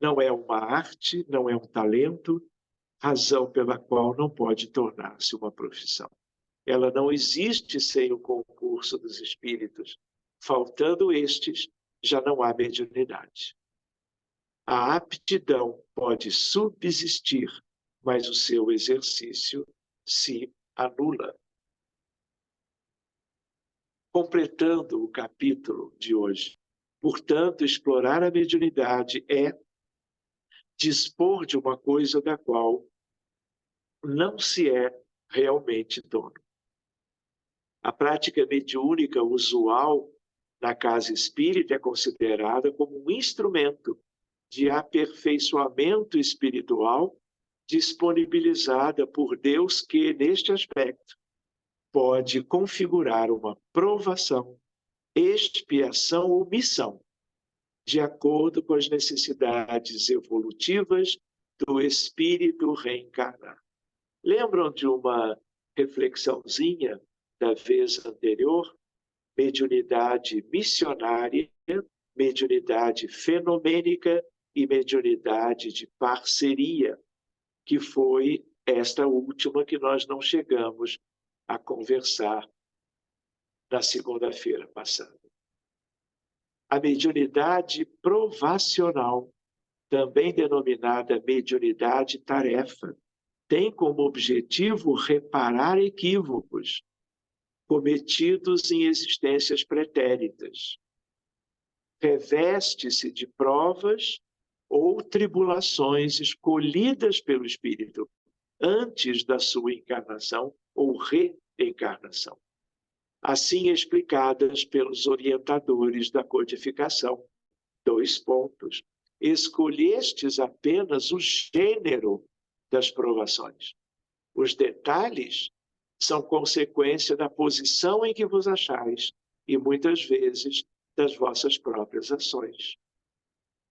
Não é uma arte, não é um talento, razão pela qual não pode tornar-se uma profissão. Ela não existe sem o concurso dos espíritos. Faltando estes, já não há mediunidade. A aptidão pode subsistir, mas o seu exercício se anula. Completando o capítulo de hoje, portanto, explorar a mediunidade é dispor de uma coisa da qual não se é realmente dono. A prática mediúnica usual na casa espírita é considerada como um instrumento de aperfeiçoamento espiritual disponibilizada por Deus que, neste aspecto, pode configurar uma provação, expiação ou missão, de acordo com as necessidades evolutivas do espírito reencarnado. Lembram de uma reflexãozinha da vez anterior? Mediunidade missionária, mediunidade fenomênica e mediunidade de parceria, que foi esta última que nós não chegamos a conversar na segunda-feira passada. A mediunidade provacional, também denominada mediunidade tarefa, tem como objetivo reparar equívocos cometidos em existências pretéritas. Reveste-se de provas ou tribulações escolhidas pelo espírito antes da sua encarnação ou reencarnação, assim explicadas pelos orientadores da codificação. 2 pontos. Escolhestes apenas o gênero das provações. Os detalhes são consequência da posição em que vos achais e, muitas vezes, das vossas próprias ações.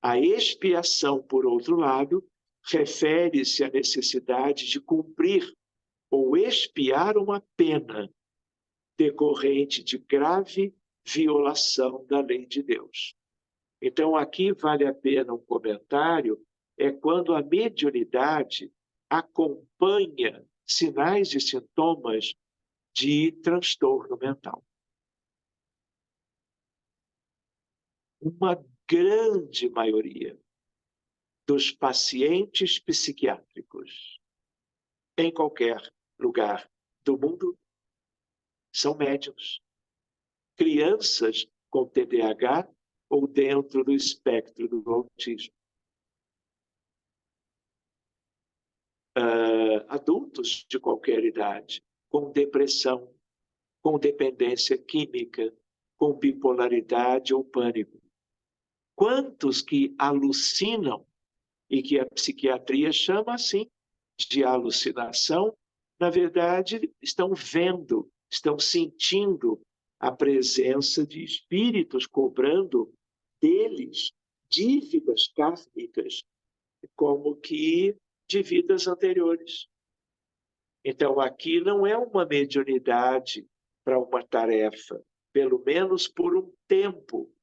A expiação, por outro lado, refere-se à necessidade de cumprir ou expiar uma pena decorrente de grave violação da lei de Deus. Então, aqui vale a pena um comentário, é quando a mediunidade acompanha sinais e sintomas de transtorno mental. uma grande maioria dos pacientes psiquiátricos em qualquer lugar do mundo são médiums. Crianças com TDAH ou dentro do espectro do autismo. Adultos de qualquer idade, com depressão, com dependência química, com bipolaridade ou pânico. Quantos que alucinam e que a psiquiatria chama assim de alucinação, na verdade, estão vendo, estão sentindo a presença de espíritos cobrando deles dívidas kármicas, como que de vidas anteriores. Então, aqui não é uma mediunidade para uma tarefa, pelo menos por um tempo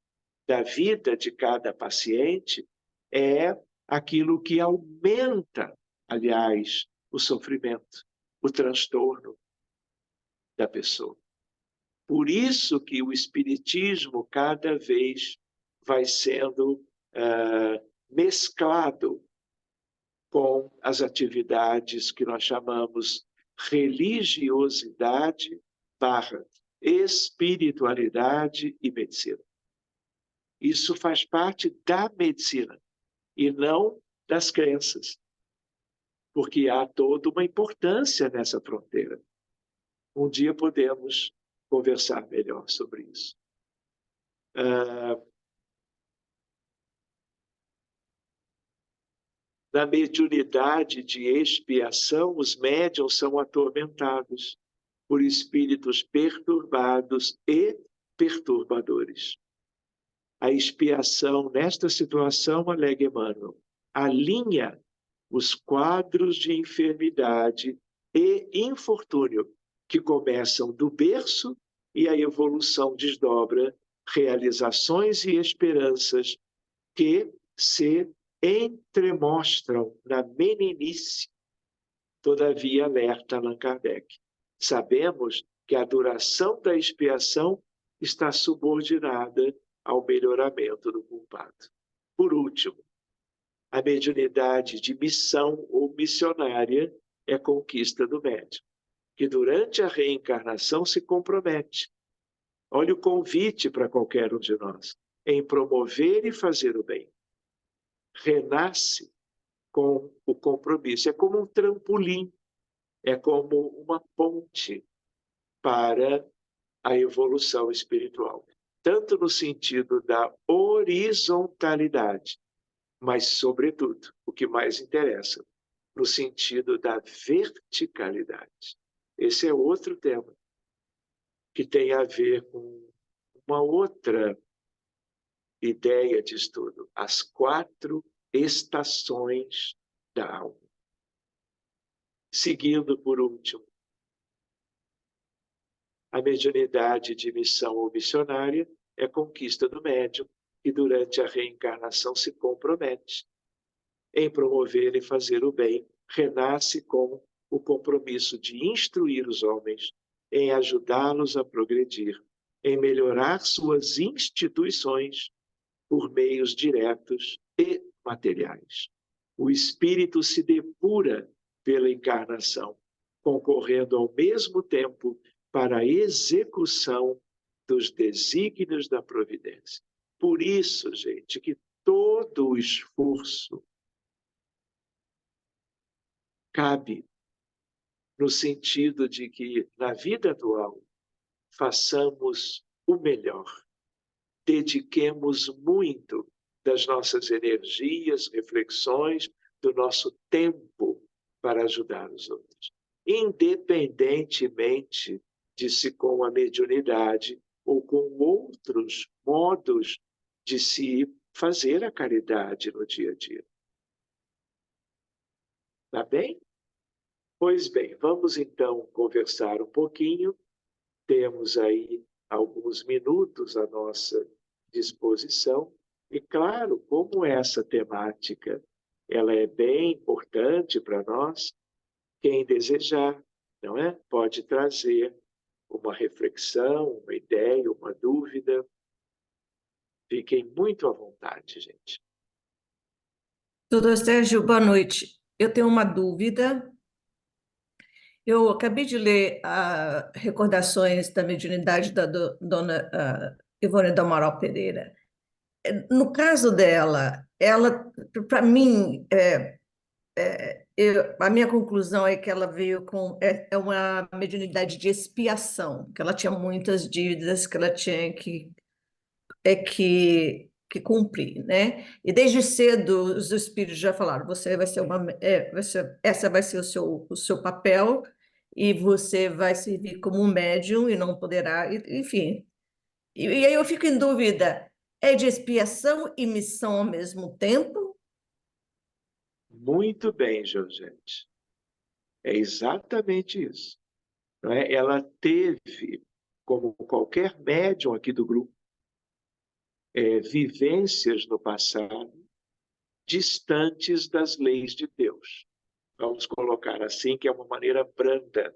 da vida de cada paciente, é aquilo que aumenta, aliás, o sofrimento, o transtorno da pessoa. Por isso que o espiritismo cada vez vai sendo mesclado com as atividades que nós chamamos religiosidade / espiritualidade e medicina. Isso faz parte da medicina e não das crenças, porque há toda uma importância nessa fronteira. Um dia podemos conversar melhor sobre isso. Na mediunidade de expiação, os médiuns são atormentados por espíritos perturbados e perturbadores. A expiação, nesta situação, alega Emmanuel, alinha os quadros de enfermidade e infortúnio que começam do berço e a evolução desdobra realizações e esperanças que se entremostram na meninice. Todavia, alerta Allan Kardec, sabemos que a duração da expiação está subordinada ao melhoramento do culpado. Por último, a mediunidade de missão ou missionária é conquista do médium, que durante a reencarnação se compromete. Olha o convite para qualquer um de nós, em promover e fazer o bem. Renasce com o compromisso. É como um trampolim, é como uma ponte para a evolução espiritual. Tanto no sentido da horizontalidade, mas, sobretudo, o que mais interessa, no sentido da verticalidade. Esse é outro tema que tem a ver com uma outra ideia de estudo, as 4 estações da alma. Seguindo, por último, a mediunidade de missão ou missionária é conquista do médium que durante a reencarnação se compromete em promover e fazer o bem, renasce com o compromisso de instruir os homens, em ajudá-los a progredir, em melhorar suas instituições por meios diretos e materiais. O espírito se depura pela encarnação, concorrendo ao mesmo tempo para a execução dos desígnios da providência. Por isso, gente, que todo o esforço cabe no sentido de que, na vida atual, façamos o melhor. Dediquemos muito das nossas energias, reflexões, do nosso tempo para ajudar os outros. Independentemente de se com a mediunidade ou com outros modos de se fazer a caridade no dia a dia. Tá bem? Pois bem, vamos então conversar um pouquinho. Temos aí alguns minutos à nossa disposição. E claro, como essa temática ela é bem importante para nós, quem desejar, não é? Pode trazer uma reflexão, uma ideia, uma dúvida. Fiquem muito à vontade, gente. Doutor Sérgio, boa noite. Eu tenho uma dúvida. Eu acabei de ler Recordações da Mediunidade da dona Ivone do Amaral Pereira. No caso dela, ela, para mim, a minha conclusão é que ela veio com uma mediunidade de expiação, que ela tinha muitas dívidas que ela tinha que cumprir, né? E desde cedo os espíritos já falaram: você vai ser essa vai ser o seu papel e você vai servir como um médium e não poderá, enfim. E aí eu fico em dúvida: é de expiação e missão ao mesmo tempo? Muito bem, Georgette. É exatamente isso. Não é? Ela teve, como qualquer médium aqui do grupo, vivências no passado distantes das leis de Deus. Vamos colocar assim, que é uma maneira branda,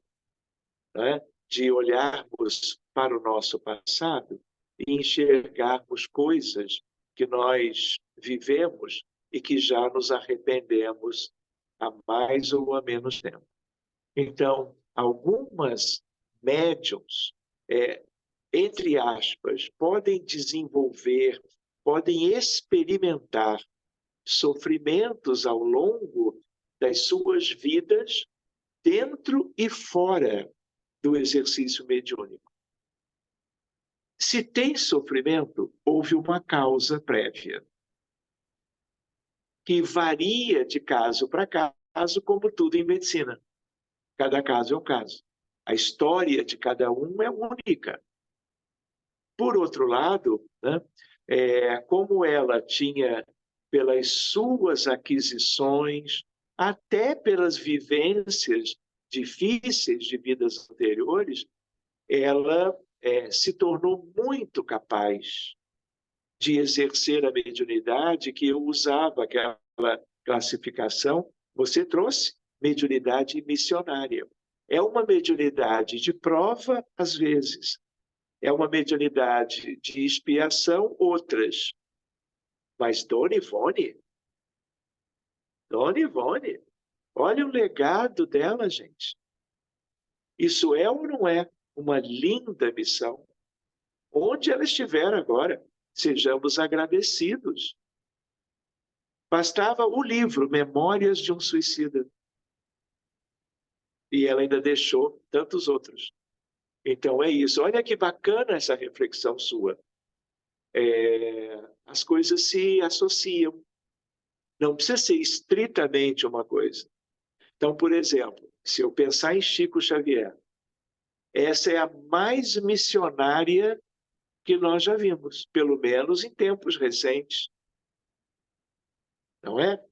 né, de olharmos para o nosso passado e enxergarmos coisas que nós vivemos e que já nos arrependemos há mais ou há menos tempo. Então, algumas médiums, entre aspas, podem desenvolver, podem experimentar sofrimentos ao longo das suas vidas, dentro e fora do exercício mediúnico. Se tem sofrimento, houve uma causa prévia, que varia de caso para caso, como tudo em medicina. Cada caso é um caso. A história de cada um é única. Por outro lado, né, como ela tinha, pelas suas aquisições, até pelas vivências difíceis de vidas anteriores, ela se tornou muito capaz de exercer a mediunidade, que eu usava aquela classificação. Você trouxe mediunidade missionária. É uma mediunidade de prova, às vezes. É uma mediunidade de expiação, outras. Mas Dona Ivone, olha o legado dela, gente. Isso é ou não é uma linda missão? Onde ela estiver agora, sejamos agradecidos. Bastava o livro Memórias de um Suicida. E ela ainda deixou tantos outros. Então é isso. Olha que bacana essa reflexão sua. As coisas se associam. Não precisa ser estritamente uma coisa. Então, por exemplo, se eu pensar em Chico Xavier, essa é a mais missionária que nós já vimos, pelo menos em tempos recentes. Não é?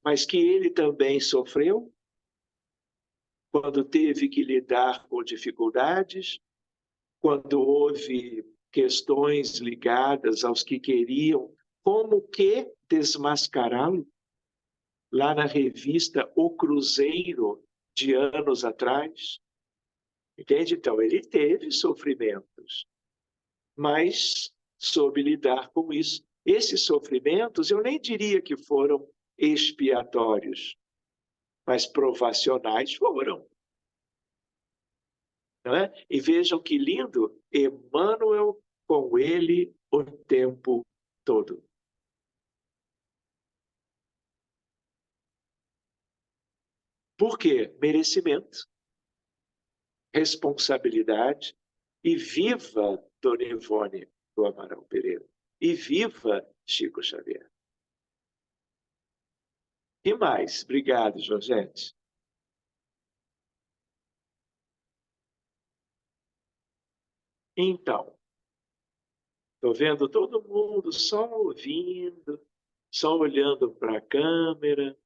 Mas que ele também sofreu quando teve que lidar com dificuldades, quando houve questões ligadas aos que queriam como que desmascará-lo, lá na revista O Cruzeiro, de anos atrás. Entende? Então, ele teve sofrimentos, mas soube lidar com isso. Esses sofrimentos, eu nem diria que foram expiatórios, mas provacionais foram. Não é? E vejam que lindo, Emmanuel com ele o tempo todo. Por quê? Merecimento, responsabilidade, e viva Dona Ivone do Amaral Pereira, e viva Chico Xavier. E mais? Obrigado, Josete. Então, estou vendo todo mundo só ouvindo, só olhando para a câmera.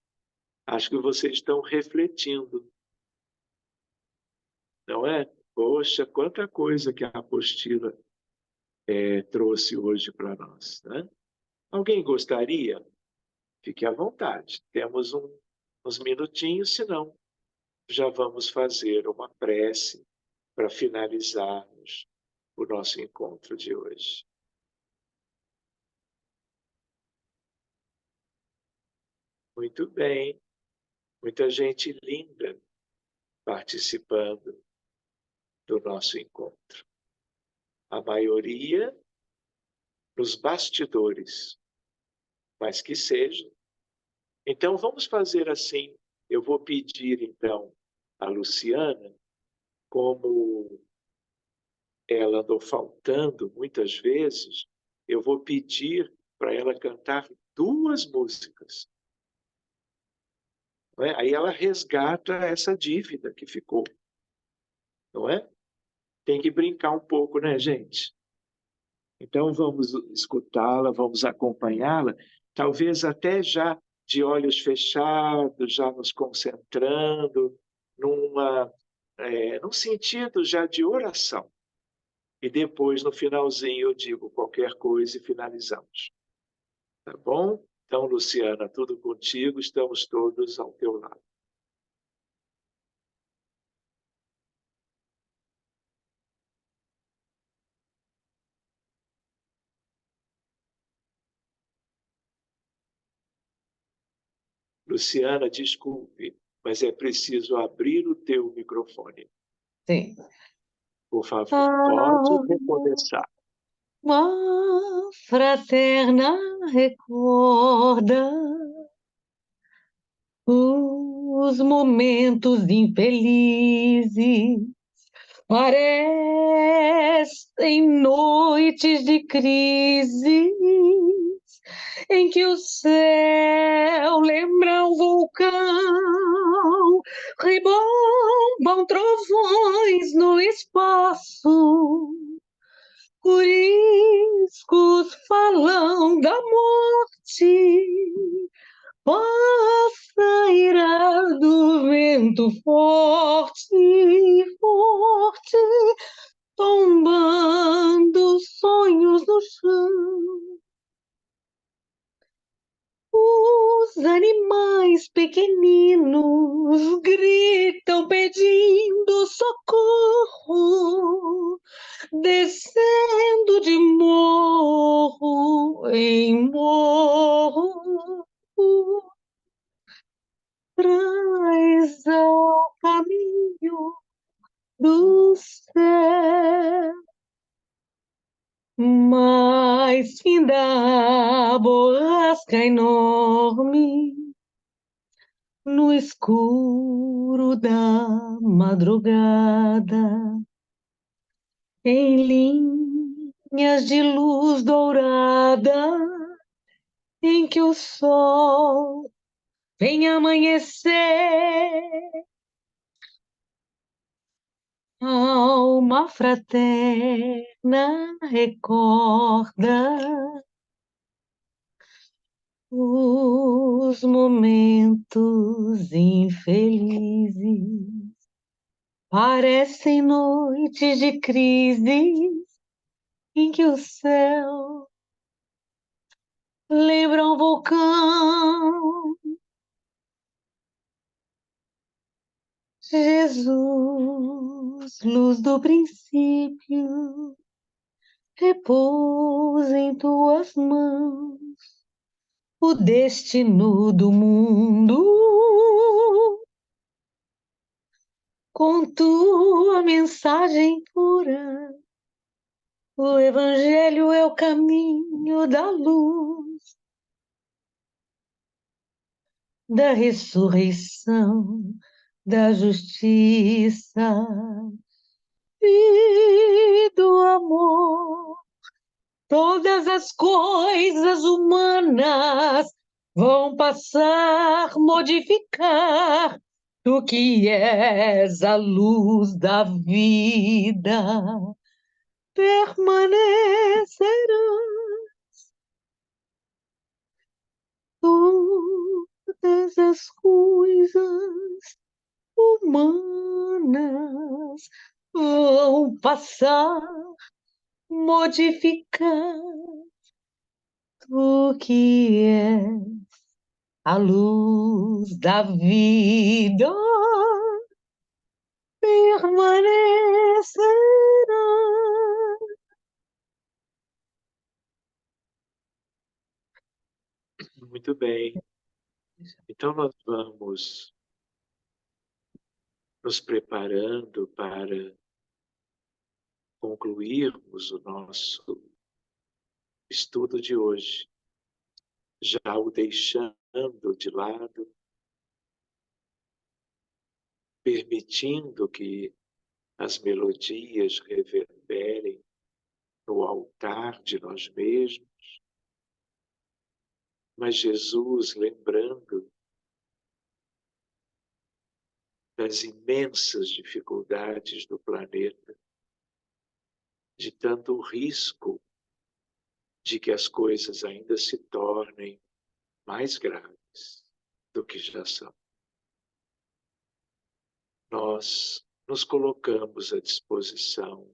Acho que vocês estão refletindo, não é? Poxa, quanta coisa que a apostila trouxe hoje para nós, né? Alguém gostaria? Fique à vontade. Temos uns minutinhos, senão já vamos fazer uma prece para finalizarmos o nosso encontro de hoje. Muito bem. Muita gente linda participando do nosso encontro. A maioria nos bastidores, mas que seja. Então, vamos fazer assim. Eu vou pedir, então, a Luciana, como ela andou faltando muitas vezes, eu vou pedir para ela cantar 2 músicas. Não é? Aí ela resgata essa dívida que ficou, não é? Tem que brincar um pouco, né, gente? Então vamos escutá-la, vamos acompanhá-la, talvez até já de olhos fechados, já nos concentrando num sentido já de oração. E depois, no finalzinho, eu digo qualquer coisa e finalizamos. Tá bom? Então, Luciana, tudo contigo, estamos todos ao teu lado. Luciana, desculpe, mas é preciso abrir o teu microfone. Sim. Por favor, pode recomeçar. Alma fraterna recorda os momentos infelizes, parecem noites de crise em que o céu lembra um vulcão, ribombam trovões no espaço, coriscos falam da morte, passa irado vento forte, forte, tombando sonhos no chão. Os animais pequeninos gritam pedindo socorro, descendo de morro em morro, traz ao caminho do céu. Mas finda a borrasca enorme no escuro da madrugada, em linhas de luz dourada, em que o sol vem amanhecer. Alma fraterna recorda os momentos infelizes, parecem noites de crise em que o céu lembra um vulcão. Jesus, luz do princípio, repousa em tuas mãos o destino do mundo. Com tua mensagem pura, o Evangelho é o caminho da luz, da ressurreição, da justiça e do amor. Todas as coisas humanas vão passar, modificar, tu que és a luz da vida, permanecerão todas as coisas humanas vão passar, modificar, tu que és a luz da vida, permanecerá. Muito bem. Então, nós vamos nos preparando para concluirmos o nosso estudo de hoje, já o deixando de lado, permitindo que as melodias reverberem no altar de nós mesmos, mas Jesus lembrando das imensas dificuldades do planeta, de tanto risco de que as coisas ainda se tornem mais graves do que já são. Nós nos colocamos à disposição,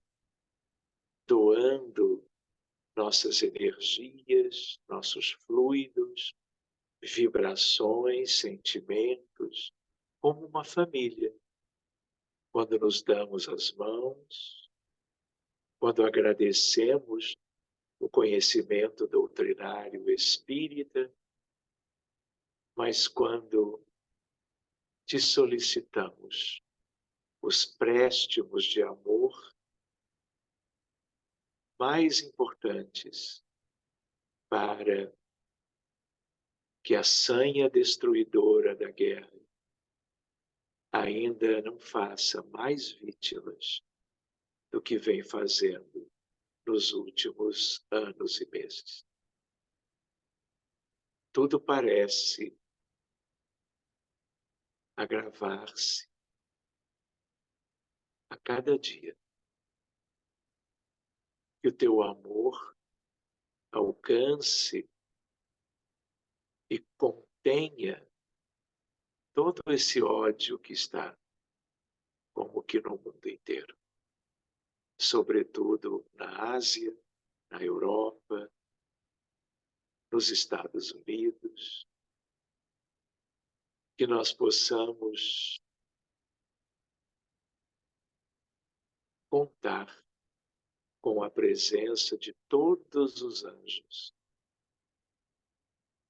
doando nossas energias, nossos fluidos, vibrações, sentimentos, como uma família. Quando nos damos as mãos, quando agradecemos o conhecimento doutrinário espírita, mas quando te solicitamos os préstimos de amor mais importantes para que a sanha destruidora da guerra ainda não faça mais vítimas do que vem fazendo nos últimos anos e meses. Tudo parece agravar-se a cada dia. Que o teu amor alcance e contenha todo esse ódio que está como que no mundo inteiro, sobretudo na Ásia, na Europa, nos Estados Unidos, que nós possamos contar com a presença de todos os anjos,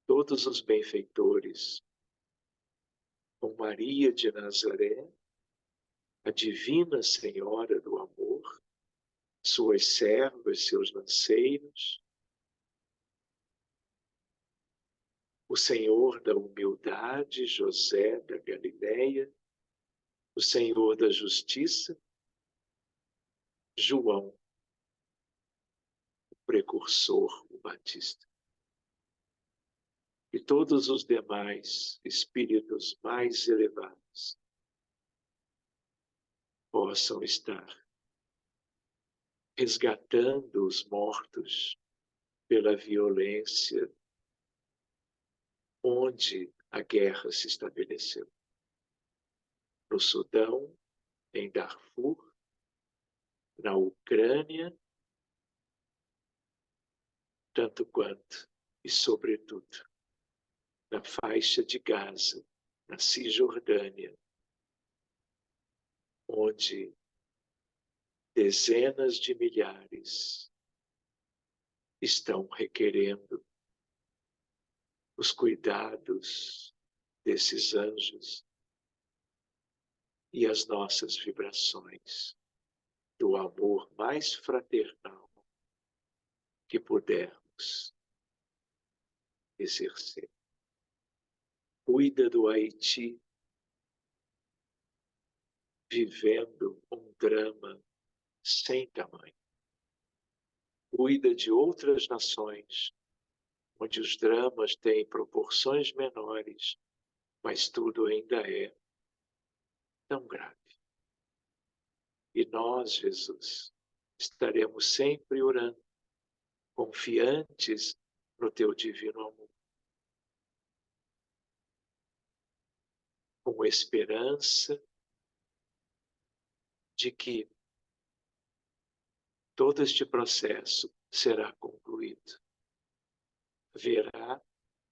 todos os benfeitores, com Maria de Nazaré, a divina Senhora do Amor, suas servas, seus lanceiros, o Senhor da humildade, José da Galileia, o Senhor da justiça, João, o precursor, o Batista. E todos os demais espíritos mais elevados possam estar resgatando os mortos pela violência onde a guerra se estabeleceu. No Sudão, em Darfur, na Ucrânia, tanto quanto e sobretudo na faixa de Gaza, na Cisjordânia, onde dezenas de milhares estão requerendo os cuidados desses anjos e as nossas vibrações do amor mais fraternal que pudermos exercer. Cuida do Haiti, vivendo um drama sem tamanho. Cuida de outras nações, onde os dramas têm proporções menores, mas tudo ainda é tão grave. E nós, Jesus, estaremos sempre orando, confiantes no teu divino amor, com esperança de que todo este processo será concluído. Haverá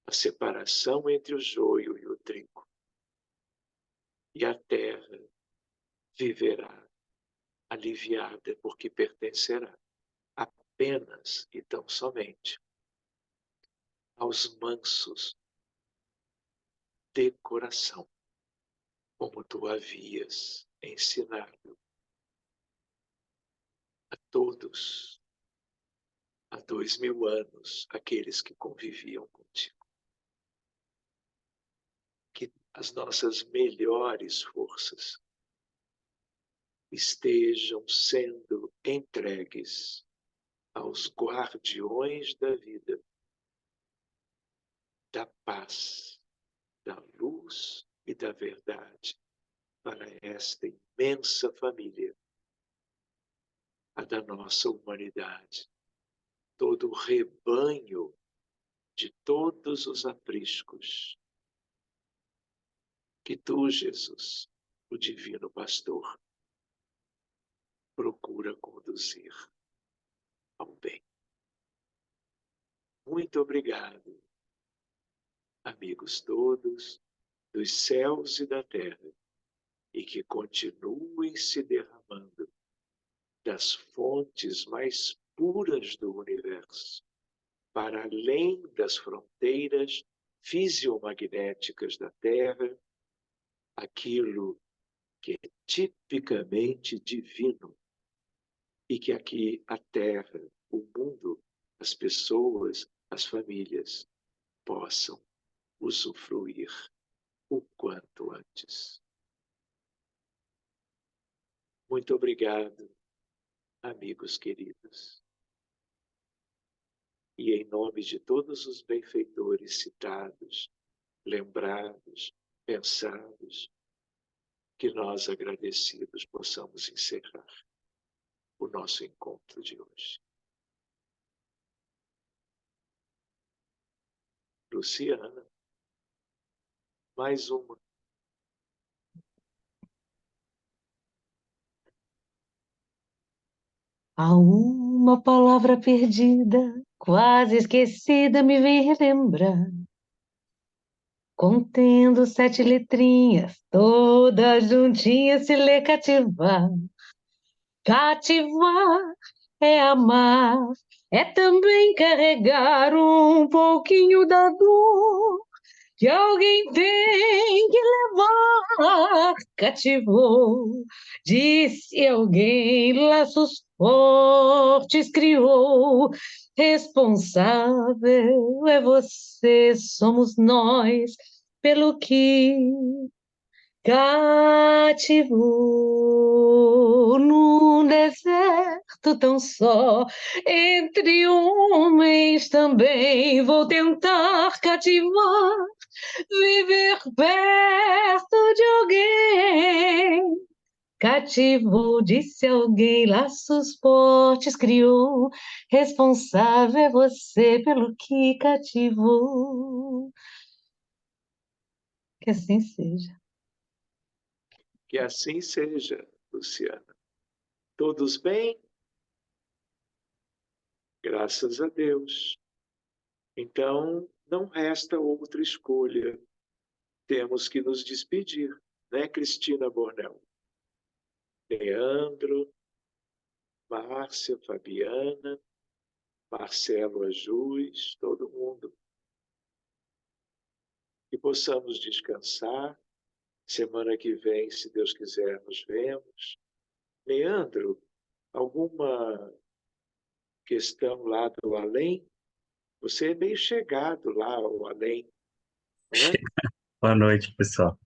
a separação entre o joio e o trigo. E a terra viverá aliviada, porque pertencerá apenas e tão somente aos mansos, decoração, como tu havias ensinado a todos há 2000 anos, aqueles que conviviam contigo. Que as nossas melhores forças estejam sendo entregues aos guardiões da vida, da paz, da luz e da verdade, para esta imensa família, a da nossa humanidade, todo o rebanho de todos os apriscos que tu, Jesus, o divino pastor, procura conduzir ao bem. Muito obrigado, amigos todos dos céus e da terra, e que continuem se derramando das fontes mais puras do universo, para além das fronteiras fisiomagnéticas da Terra, aquilo que é tipicamente divino, e que aqui a Terra, o mundo, as pessoas, as famílias possam usufruir o quanto antes. Muito obrigado, amigos queridos. E em nome de todos os benfeitores citados, lembrados, pensados, que nós, agradecidos, possamos encerrar o nosso encontro de hoje. Luciana, mais uma. Há uma palavra perdida, quase esquecida, me vem relembrar. Contendo 7 letrinhas, todas juntinhas se lê cativar. Cativar é amar, é também carregar um pouquinho da dor que alguém tem que levar. Cativou, disse alguém, laços fortes criou. Responsável é você, somos nós, pelo que cativou num deserto tão só, entre homens também vou tentar cativar, viver perto de alguém. Cativou, disse alguém, laços fortes criou, responsável é você pelo que cativou. Que assim seja. Que assim seja, Luciana. Todos bem? Graças a Deus. Então, não resta outra escolha. Temos que nos despedir, né, Cristina Bornel? Leandro, Márcia, Fabiana, Marcelo Ajus, todo mundo. Que possamos descansar. Semana que vem, se Deus quiser, nos vemos. Leandro, alguma questão lá do além? Você é meio chegado lá ao além, não é? Boa noite, pessoal.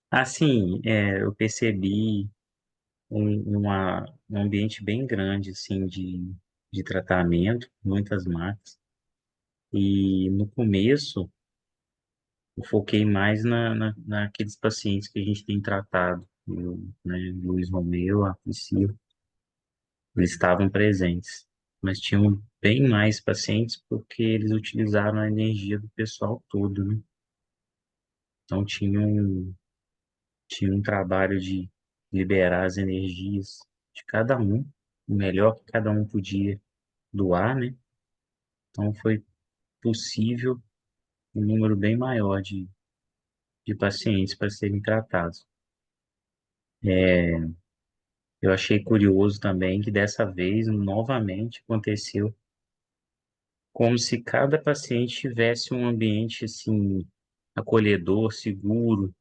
Assim, eu percebi um ambiente bem grande, assim, de tratamento, muitas marcas. E no começo, eu foquei mais naqueles pacientes que a gente tem tratado, né, Luiz Romeu, a Priscila, eles estavam presentes. Mas tinham bem mais pacientes porque eles utilizaram a energia do pessoal todo, né? Então, tinha um trabalho de liberar as energias de cada um, o melhor que cada um podia doar, né? Então foi possível um número bem maior de pacientes para serem tratados. Eu achei curioso também que dessa vez, novamente, aconteceu como se cada paciente tivesse um ambiente assim acolhedor, seguro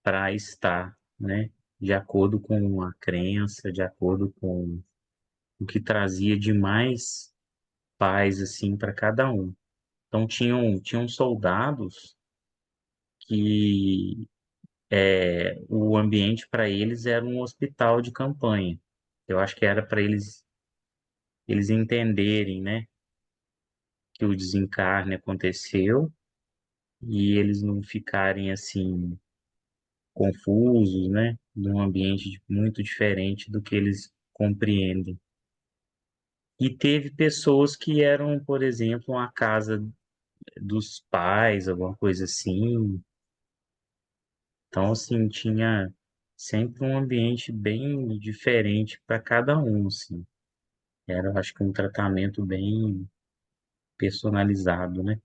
para estar, né? De acordo com a crença, de acordo com o que trazia de mais paz assim para cada um. Então tinham soldados que o ambiente para eles era um hospital de campanha. Eu acho que era para eles entenderem, né, que o desencarne aconteceu e eles não ficarem assim confusos, né, num ambiente muito diferente do que eles compreendem. E teve pessoas que eram, por exemplo, a casa dos pais, alguma coisa assim. Então, assim, tinha sempre um ambiente bem diferente para cada um, assim. Era, acho que um tratamento bem personalizado, né?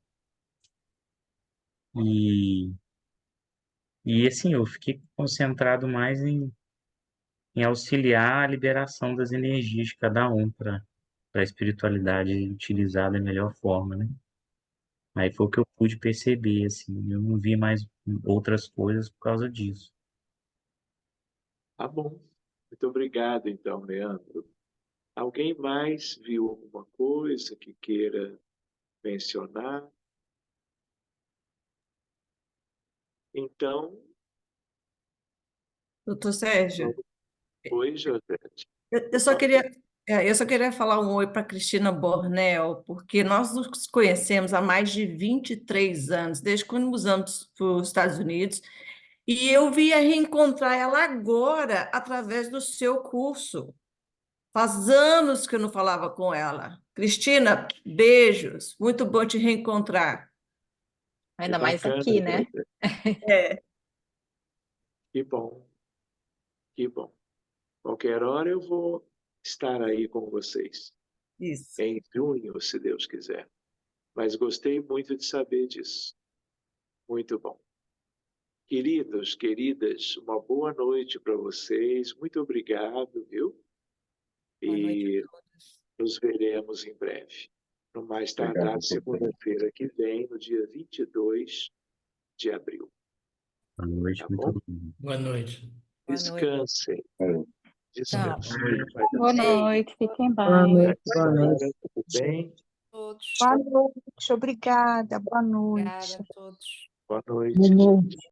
E, e assim, eu fiquei concentrado mais em auxiliar a liberação das energias de cada um para a espiritualidade utilizar da melhor forma, né? Aí foi o que eu pude perceber, assim, eu não vi mais outras coisas por causa disso. Tá bom. Muito obrigado, então, Leandro. Alguém mais viu alguma coisa que queira mencionar? Então, Doutor Sérgio, oi, Josete. eu só queria, eu só queria falar um oi para Cristina Bornel, porque nós nos conhecemos há mais de 23 anos, desde quando mudamos para os Estados Unidos, e eu via reencontrar ela agora através do seu curso. Faz anos que eu não falava com ela. Cristina, beijos. Muito bom te reencontrar. Que Ainda mais bacana, aqui, né? Josete. É, Que bom, que bom. Qualquer hora eu vou estar aí com vocês. isso. Em junho, se Deus quiser. Mas gostei muito de saber disso. Muito bom. Queridos, queridas, uma boa noite para vocês. Muito obrigado, viu? Boa noite a E todos. nos veremos em breve. No mais tardar, Obrigado, doutor. segunda-feira que vem, no dia 22 de abril. Boa noite, Tá muito bom? obrigado. Boa noite. Boa noite. Descansem. É. Tchau. Descansem. Vai dar Boa certo. noite, fiquem Boa bem. noite, A boa noite. senhora, tudo bem? Todos. Boa noite, obrigada, boa Obrigada noite. a todos. Boa Boa noite. noite.